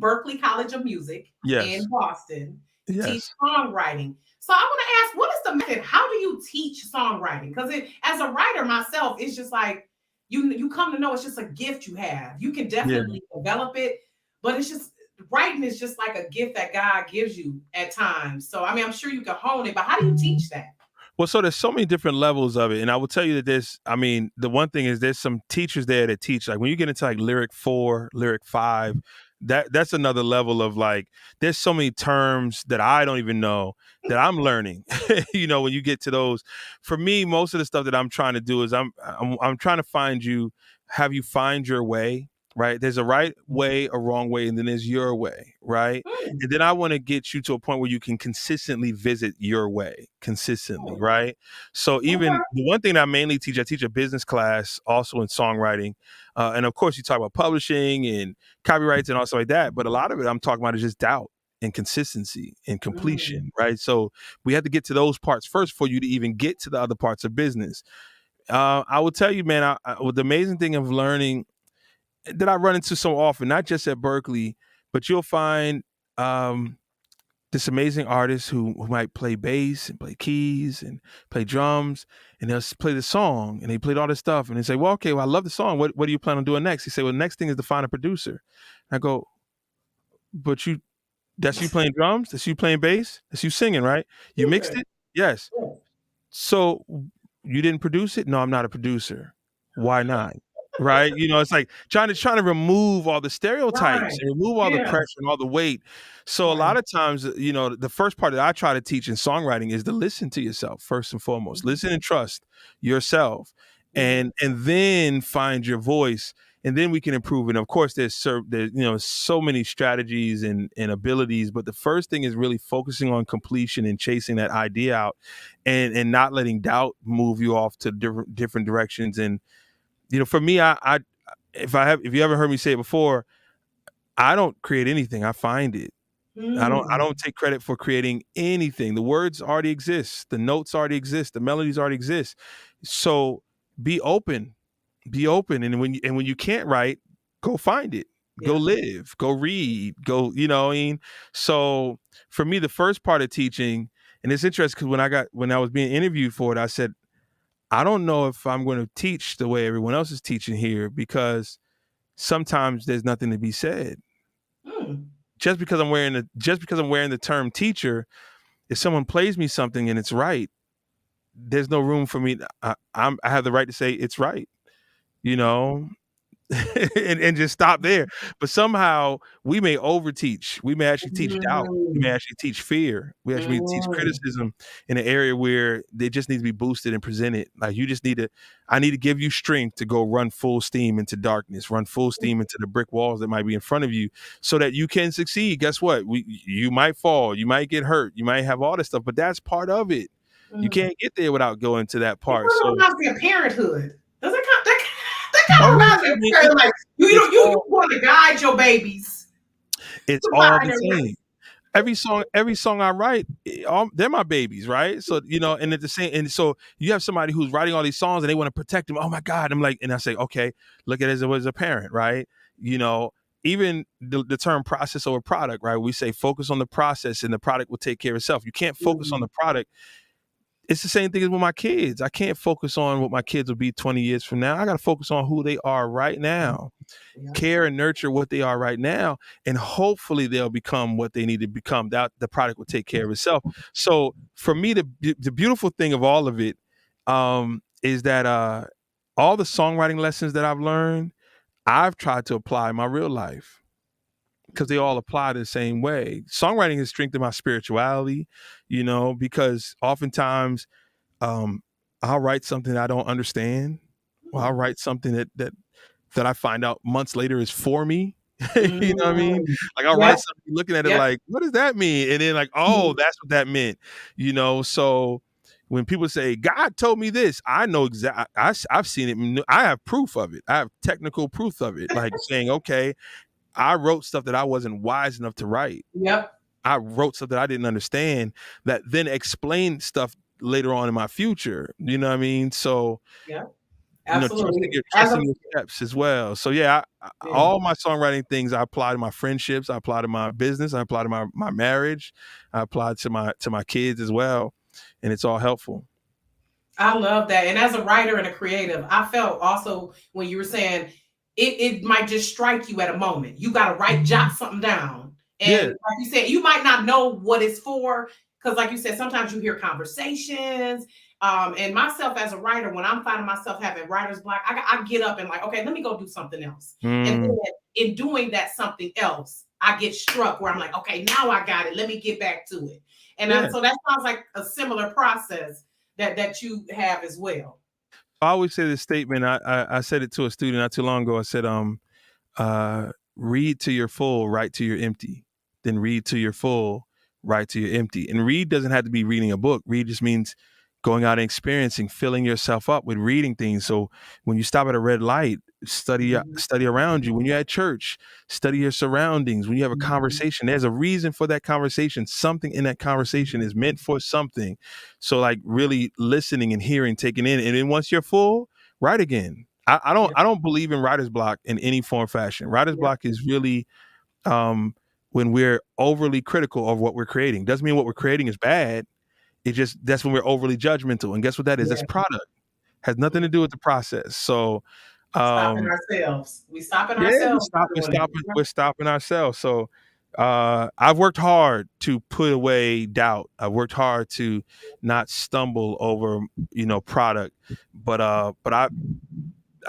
B: Berklee College of Music in Boston. You teach songwriting. So I want to ask, what is the method? How do you teach songwriting? Because as a writer myself, it's just like you come to know it's just a gift you have. You can definitely develop it, but it's just writing is just like a gift that God gives you at times. So I mean, I'm sure you can hone it, but how do you teach that?
E: Well, so there's so many different levels of it. And I will tell you that the one thing is there's some teachers there that teach, like when you get into like lyric 4, lyric 5, that's another level of like, there's so many terms that I don't even know that I'm learning, you know, when you get to those. For me, most of the stuff that I'm trying to do is I'm trying to have you find your way. Right. There's a right way, a wrong way, and then there's your way. Right. And then I want to get you to a point where you can consistently visit your way consistently. Right. So even the one thing that I mainly teach, I teach a business class also in songwriting. And of course, you talk about publishing and copyrights and all stuff like that. But a lot of it I'm talking about is just doubt and consistency and completion. Right. So we have to get to those parts first for you to even get to the other parts of business. I will tell you, man, the amazing thing of learning that I run into so often, not just at Berklee, but you'll find this amazing artist who might play bass and play keys and play drums, and they'll play the song and they played all this stuff, and they say, well, okay, well, I love the song. What do you plan on doing next? He say, well, the next thing is to find a producer. And I go, but that's you playing drums? That's you playing bass? That's you singing, right? You mixed it? Yes. So you didn't produce it? No, I'm not a producer. Why not? Right. You know, it's like trying to remove all the stereotypes and remove all the pressure and all the weight. So a lot of times, you know, the first part that I try to teach in songwriting is to listen to yourself first and foremost. Listen and trust yourself, and then find your voice, and then we can improve. And of course, there's so many strategies and abilities, but the first thing is really focusing on completion and chasing that idea out, and not letting doubt move you off to different directions. And you know, for me, if you ever heard me say it before, I don't create anything. I find it. I don't take credit for creating anything. The words already exist. The notes already exist. The melodies already exist. So be open. And when you can't write, go find it. Go live. Go read. Go. You know what I mean? So for me, the first part of teaching, and it's interesting because when I was being interviewed for it, I said, I don't know if I'm going to teach the way everyone else is teaching here, because sometimes there's nothing to be said. Just because I'm wearing the term teacher, if someone plays me something and it's right, there's no room for me. I have the right to say it's right, you know, and just stop there. But somehow we may overteach. We may actually teach doubt. We may actually teach fear. We actually teach criticism in an area where they just need to be boosted and presented. Like I need to give you strength to go run full steam into darkness, run full steam into the brick walls that might be in front of you, so that you can succeed. Guess what? You might fall, you might get hurt, you might have all this stuff, but that's part of it. You can't get there without going to that part.
B: So it must be a parenthood. Does it that kind of reminds me of like you want to guide your babies.
E: It's all the same. Every song I write, they're my babies, right? So you know, and at the same, and so you have somebody who's writing all these songs and they want to protect them. Oh my God! I'm like, and I say, okay, look at it as a parent, right? You know, even the term process over product, right? We say focus on the process and the product will take care of itself. You can't focus on the product it's the same thing as with my kids. I can't focus on what my kids will be 20 years from now. I got to focus on who they are right now. Yeah. Care and nurture what they are right now, and hopefully they'll become what they need to become. That the product will take care of itself. So for me, the beautiful thing of all of it is that all the songwriting lessons that I've learned, I've tried to apply in my real life, because they all apply the same way. Songwriting has strengthened my spirituality, you know, because oftentimes I'll write something I don't understand, or I'll write something that I find out months later is for me. You know what I mean? Like I'll write something looking at it like, what does that mean? And then like, oh, that's what that meant, you know? So when people say, God told me this, I know exactly, I've seen it. I have proof of it. I have technical proof of it. Like saying, okay, I wrote stuff that I wasn't wise enough to write.
B: Yep.
E: I wrote stuff that I didn't understand that then explained stuff later on in my future. You know what I mean? So,
B: yeah, absolutely.
E: Trusting your steps as well. So yeah, all my songwriting things I apply to my friendships, I apply to my business, I apply to my marriage, I apply to my kids as well, and it's all helpful.
B: I love that. And as a writer and a creative, I felt also when you were saying it might just strike you at a moment. You got to jot something down. And like you said, you might not know what it's for, because like you said, sometimes you hear conversations. And myself as a writer, when I'm finding myself having writer's block, I get up and like, okay, let me go do something else. And then in doing that something else, I get struck where I'm like, okay, now I got it. Let me get back to it. And so that sounds like a similar process that you have as well.
E: I always say this statement. I said it to a student not too long ago. I said, read to your full, write to your empty. Then read to your full, write to your empty. And read doesn't have to be reading a book. Read just means going out and experiencing, filling yourself up with reading things. So when you stop at a red light, study around you. When you're at church, study your surroundings. When you have a conversation, there's a reason for that conversation. Something in that conversation is meant for something. So like really listening and hearing, taking in, and then once you're full, write again. I don't believe in writer's block in any form or fashion. Writer's block is really when we're overly critical of what we're creating. Doesn't mean what we're creating is bad. It just, that's when we're overly judgmental. And guess what that is? That's product. Has nothing to do with the process. So
B: stopping ourselves. We're stopping
E: ourselves. So I've worked hard to put away doubt. I've worked hard to not stumble over, product. But I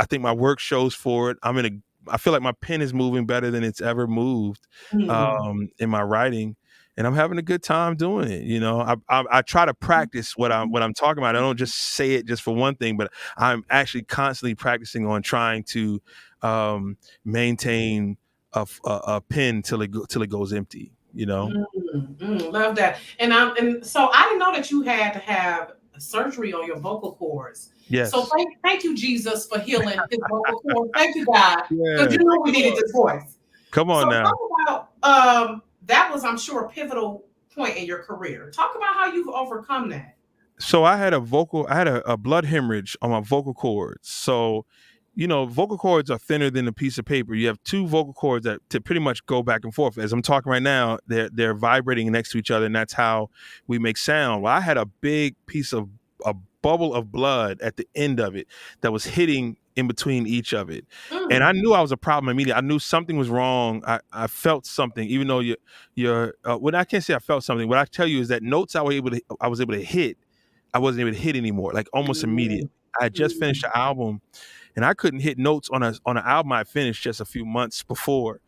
E: think my work shows for it. I feel like my pen is moving better than it's ever moved in my writing. And I'm having a good time doing it. I try to practice what I'm talking about. I don't just say it just for one thing, but I'm actually constantly practicing on trying to maintain a pen till it goes empty.
B: Love that. And so I didn't know that you had to have surgery on your vocal cords.
E: Yes.
B: So thank you, Jesus, for healing his vocal cords. Thank you, God, because you know we needed this voice.
E: Come on now.
B: Talk about that was, I'm sure, a pivotal point in your career. Talk about how you've overcome that.
E: So I had a blood hemorrhage on my vocal cords. So, vocal cords are thinner than a piece of paper. You have two vocal cords that to pretty much go back and forth. As I'm talking right now, they're vibrating next to each other, and that's how we make sound. Well, I had a big piece of a bubble of blood at the end of it that was hitting in between each of it. And I knew I was a problem immediately. I knew something was wrong. I felt something, even though when I can't say I felt something, what I tell you is that notes I was able to hit, I wasn't able to hit anymore, like almost immediately. I had just finished the album and I couldn't hit notes on an album I finished just a few months before.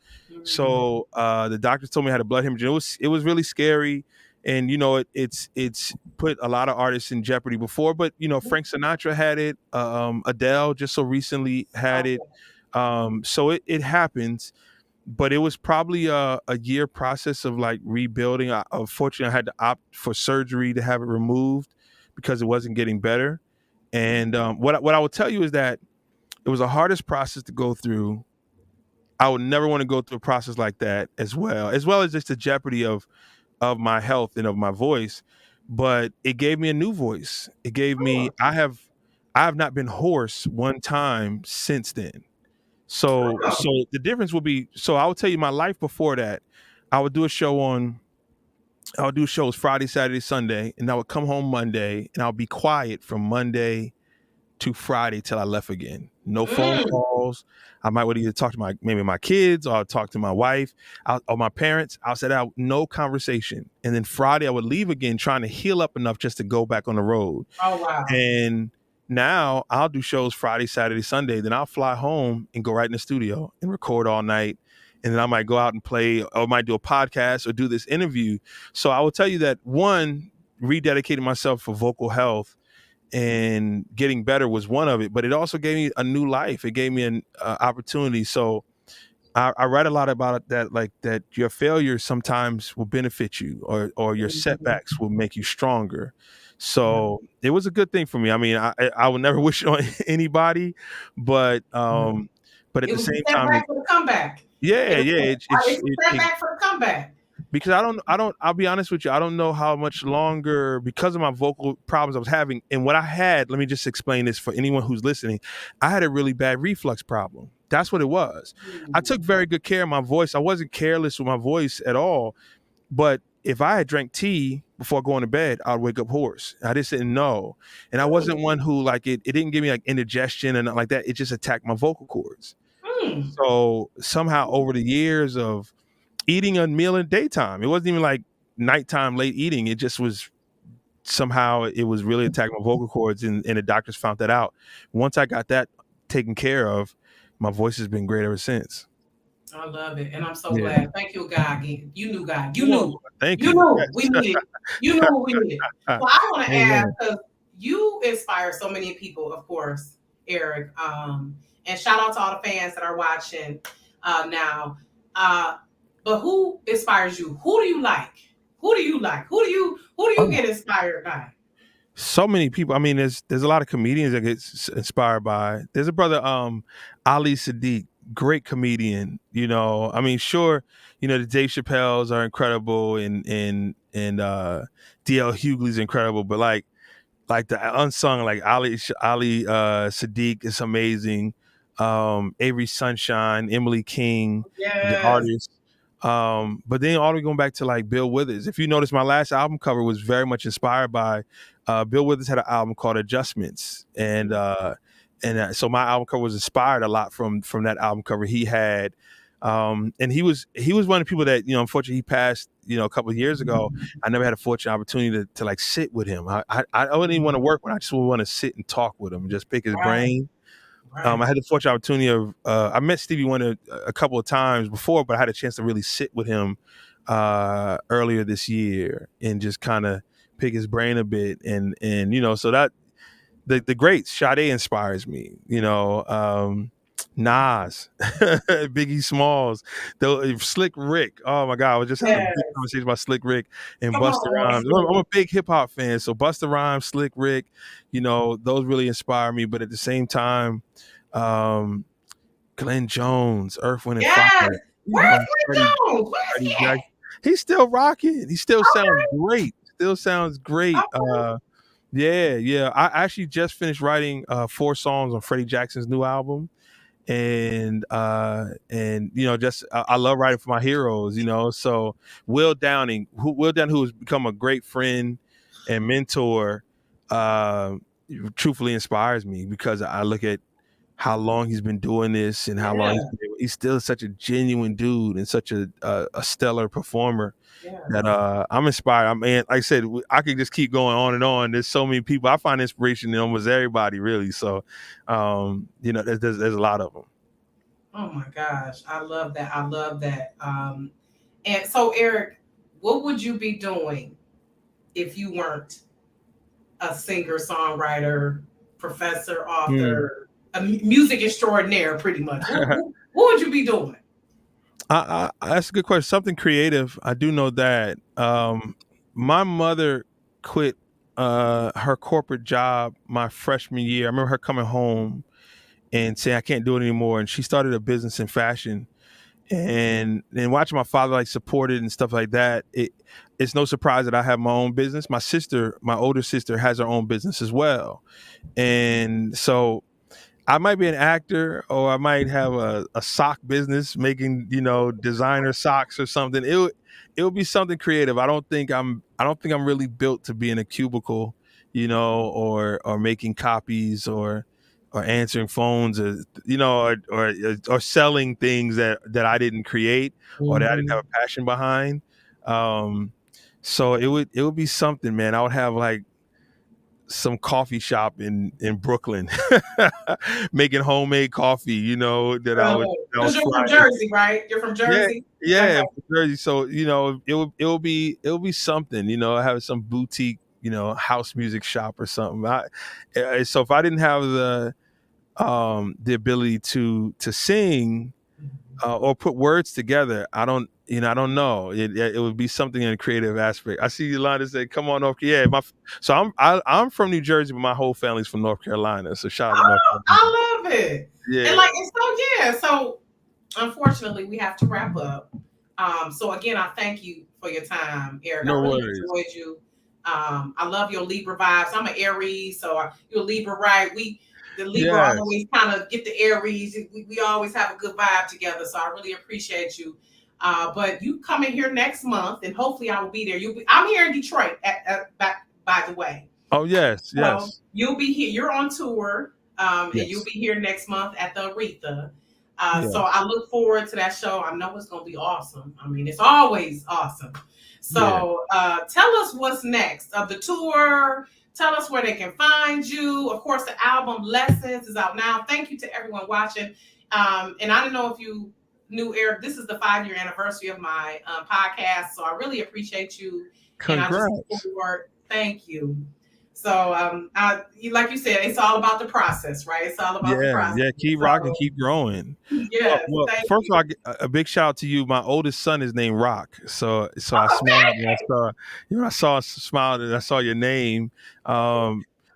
E: So the doctors told me I had a blood hemorrhage. It was really scary. And, it's put a lot of artists in jeopardy before, but, Frank Sinatra had it. Adele just so recently had it. So it happens, but it was probably a year process of like rebuilding. Unfortunately, I had to opt for surgery to have it removed because it wasn't getting better. And what I will tell you is that it was the hardest process to go through. I would never want to go through a process like that as well as just the jeopardy of my health and of my voice, but it gave me a new voice. It gave me, I have not been hoarse one time since then. So the difference will be, so I will tell you my life before that, I would do a show on I would do shows Friday, Saturday, Sunday, and I would come home Monday, and I'll be quiet from Monday to Friday till I left again. No phone calls. I might would either talk to maybe my kids, or I'll talk to my wife or my parents. I'll set out no conversation. And then Friday I would leave again, trying to heal up enough just to go back on the road.
B: Oh, wow.
E: And now I'll do shows Friday, Saturday, Sunday. Then I'll fly home and go right in the studio and record all night. And then I might go out and play, or might do a podcast or do this interview. So I will tell you that, one, rededicating myself for vocal health and getting better was one of it, but it also gave me a new life. It gave me an opportunity. So I write a lot about that, like that your failures sometimes will benefit you, or your setbacks will make you stronger. So it was a good thing for me. I mean, I would never wish it on anybody, but at the same time,
B: setback for the comeback.
E: Yeah,
B: it's a setback for the comeback.
E: Because I'll be honest with you, I don't know how much longer, because of my vocal problems I was having. And what I had, let me just explain this for anyone who's listening. I had a really bad reflux problem. That's what it was. I took very good care of my voice. I wasn't careless with my voice at all. But if I had drank tea before going to bed, I'd wake up hoarse. I just didn't know. And I wasn't one who, like, it didn't give me like indigestion and nothing like that. It just attacked my vocal cords. So somehow over the years of eating a meal in daytime, it wasn't even like nighttime late eating. It just was somehow, it was really attacking my vocal cords, and the doctors found that out. Once I got that taken care of, my voice has been great ever since.
B: I love it, and I'm so glad. Thank you, God. You knew, God. You knew.
E: Thank you.
B: You knew we needed. You knew what we needed. Well, I want to ask, because you inspire so many people, of course, Eric. And shout out to all the fans that are watching now. But who inspires you? Who do you like? Who do you like? Who do you get inspired by?
E: So many people. I mean, there's a lot of comedians that get inspired by. There's a brother, Ali Sadiq, great comedian. You know, I mean, sure, you know, the Dave Chappelle's are incredible, and DL Hughley's incredible, but like the unsung, like Ali Sadiq is amazing. Avery Sunshine, Emily King, the artists. But then all going back to like Bill Withers. If you notice, my last album cover was very much inspired by Bill Withers had an album called Adjustments, and so my album cover was inspired a lot from that album cover he had. And he was one of the people that, you know, unfortunately he passed, you know, a couple of years ago. I never had a fortunate opportunity to like sit with him. I wouldn't even want to work with him. I just would want to sit and talk with him and just pick his brain. I had the fortunate opportunity of I met Stevie Wonder a couple of times before, but I had a chance to really sit with him earlier this year and just kind of pick his brain a bit, and you know, so that the greats, Sade inspires me, you know, Nas, Biggie Smalls, Slick Rick. Oh my God, I was just having a big conversation about Slick Rick and Busta Rhymes. I'm a big hip hop fan, so Busta Rhymes, Slick Rick, you know, those really inspire me. But at the same time, Glenn Jones, Earth, Wind, and Fire.
B: Where's Glenn Jones?
E: He's still rocking. He still sounds great. Yeah. I actually just finished writing 4 songs on Freddie Jackson's new album. And you know, just I love writing for my heroes, you know. So Will Downing, who has become a great friend and mentor, truthfully inspires me, because I look at how long he's been doing this and how long he's still such a genuine dude and such a stellar performer that I'm inspired. I mean, like I said, I could just keep going on and on. There's so many people. I find inspiration in almost everybody, really. So, you know, there's a lot of them.
B: Oh my gosh, I love that. And so, Eric, what would you be doing if you weren't a singer, songwriter, professor, author, a music extraordinaire, pretty much? What would you be doing?
E: That's a good question. Something creative. I do know that. My mother quit her corporate job my freshman year. I remember her coming home and saying, I can't do it anymore. And she started a business in fashion. And watching my father like support it and stuff like that, it's no surprise that I have my own business. My older sister, has her own business as well. And so I might be an actor, or I might have a sock business making, you know, designer socks or something. it would be something creative. I don't think I'm really built to be in a cubicle, you know, or making copies or answering phones, or you know, or selling things that I didn't create or that I didn't have a passion behind. So it would be something, man. I would have like some coffee shop in Brooklyn, making homemade coffee. You know that I would.
B: Because you're from Jersey, right? You're from Jersey.
E: Yeah, okay. From Jersey. So you know, it will be something. You know, have some boutique, you know, house music shop or something. So if I didn't have the ability to sing or put words together, I don't know. It would be something in a creative aspect. I see Yolanda say, "Come on, North." Yeah, so I'm from New Jersey, but my whole family's from North Carolina. So shout out to North Carolina.
B: I love it. Yeah. So unfortunately, we have to wrap up. So again, I thank you for your time, Eric.
E: No
B: I really
E: worries.
B: enjoyed you. I love your Libra vibes. I'm an Aries, so you're a Libra, right? The Libra always kind of get the Aries. We always have a good vibe together. So I really appreciate you. But you come in here next month, and hopefully I will be there. I'm here in Detroit, by the way.
E: Oh, yes.
B: So you'll be here. You're on tour, and you'll be here next month at the Aretha. So I look forward to that show. I know it's going to be awesome. I mean, it's always awesome. So tell us what's next of the tour. Tell us where they can find you. Of course, the album Lessons is out now. Thank you to everyone watching. And I don't know if you knew, Eric, this is the 5-year anniversary of my podcast. So I really appreciate you.
E: Congrats.
B: And I just look forward. Thank you. So like you said, it's all about the process, right? It's all about the process.
E: Yeah, keep rocking, keep growing.
B: Yeah.
E: Well, first of all, a big shout out to you. My oldest son is named Rock. So I smiled when I smiled and I saw your name.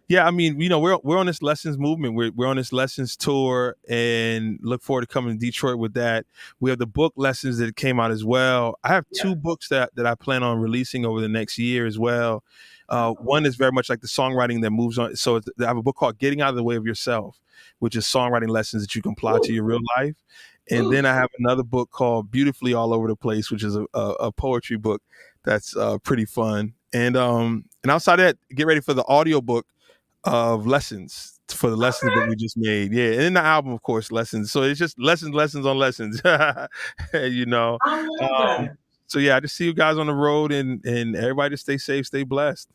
E: Yeah, I mean, you know, we're on this Lessons movement. We're on this Lessons tour, and look forward to coming to Detroit with that. We have the book Lessons that came out as well. I have 2 books that I plan on releasing over the next year as well. One is very much like the songwriting that moves on. So I have a book called Getting Out of the Way of Yourself, which is songwriting lessons that you can apply to your real life. And then I have another book called Beautifully All Over the Place, which is a poetry book that's pretty fun. And outside of that, get ready for the audiobook of Lessons, for the lessons that we just made. Yeah. And then the album, of course, Lessons. So it's just lessons on lessons, you know. So yeah, I just see you guys on the road, and everybody just stay safe, stay blessed.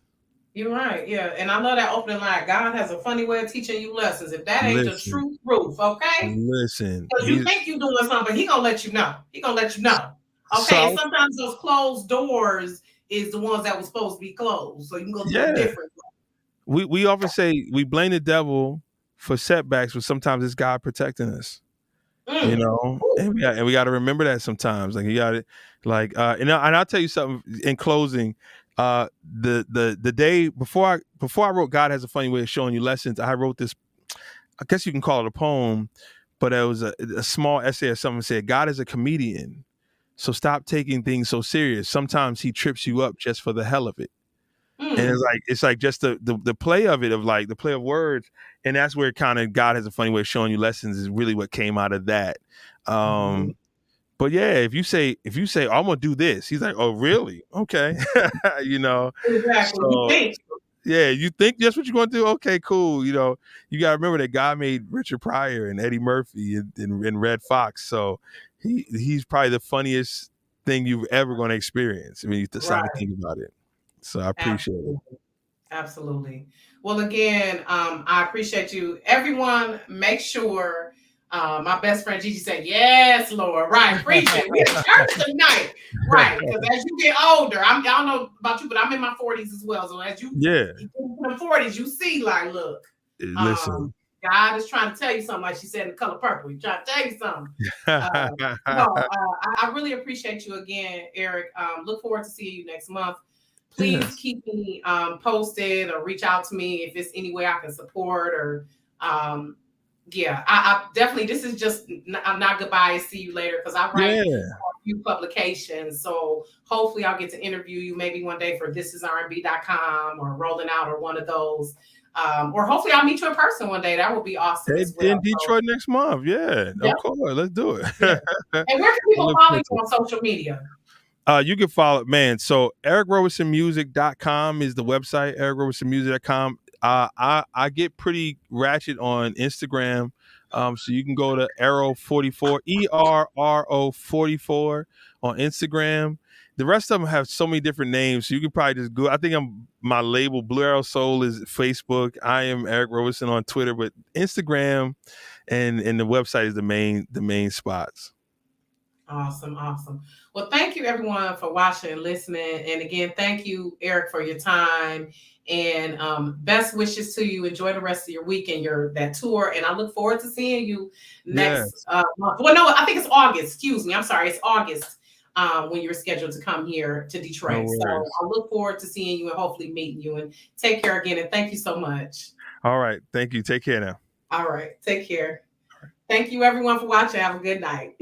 B: You're right, yeah. And I love that opening line. God has a funny way of teaching you lessons. If that ain't the truth proof, okay?
E: Listen.
B: Because you think you're doing something, he gonna let you know. Okay, sometimes those closed doors is the ones that were supposed to be closed. So you can go do it different.
E: We often say we blame the devil for setbacks, but sometimes it's God protecting us. You know, and we got to remember that sometimes. Like you got it, like and I'll tell you something in closing. The day before I wrote God Has a Funny Way of Showing You Lessons, I wrote this. I guess you can call it a poem, but it was a small essay or something. Said God is a comedian, so stop taking things so serious. Sometimes he trips you up just for the hell of it. And it's like just the play of it, of like the play of words, and that's where kind of God Has a Funny Way of Showing You Lessons is really what came out of that. But yeah, if you say oh, I'm gonna do this, he's like, oh really? Okay. You know,
B: exactly.
E: So, you think that's what you're gonna do? Okay, cool. You know, you gotta remember that God made Richard Pryor and Eddie Murphy and Red Fox, so he's probably the funniest thing you've ever gonna experience. I mean, you stop and think about it. So I appreciate it.
B: Absolutely. Well, again, I appreciate you. Everyone, make sure, my best friend Gigi said, yes, Lord. Right. Preach it. We're in church tonight. Right. Because as you get older, I don't know about you, but I'm in my 40s as well. So as you get in the 40s, you see, like, look,
E: listen.
B: God is trying to tell you something, like she said in The Color Purple. He's trying to tell you something. I really appreciate you again, Eric. Look forward to seeing you next month. Please keep me posted or reach out to me if it's any way I can support or I definitely, this is just not goodbye, see you later, because I write for a few publications. So hopefully I'll get to interview you maybe one day for thisisrnb.com or Rolling Out or one of those. Or hopefully I'll meet you in person one day. That would be awesome.
E: In Detroit next month. Yeah, of course. Let's do it.
B: And where can people follow you on social media?
E: You can follow, man. So EricRobersonMusic.com is the website, EricRobersonMusic.com. I get pretty ratchet on Instagram. So you can go to Erro44, ERRO44 on Instagram. The rest of them have so many different names, so you can probably just go. I think my label Blue Arrow Soul is Facebook. I am Eric Roberson on Twitter, but Instagram and the website is the main spots.
B: Awesome. Well, thank you everyone for watching and listening. And again, thank you, Eric, for your time. And best wishes to you. Enjoy the rest of your week and that tour. And I look forward to seeing you next month. Well, no, I think it's August. Excuse me. I'm sorry. It's August when you're scheduled to come here to Detroit. So I look forward to seeing you and hopefully meeting you. And take care again. And thank you so much.
E: All right. Thank you. Take care now.
B: All right. Take care. Thank you everyone for watching. Have a good night.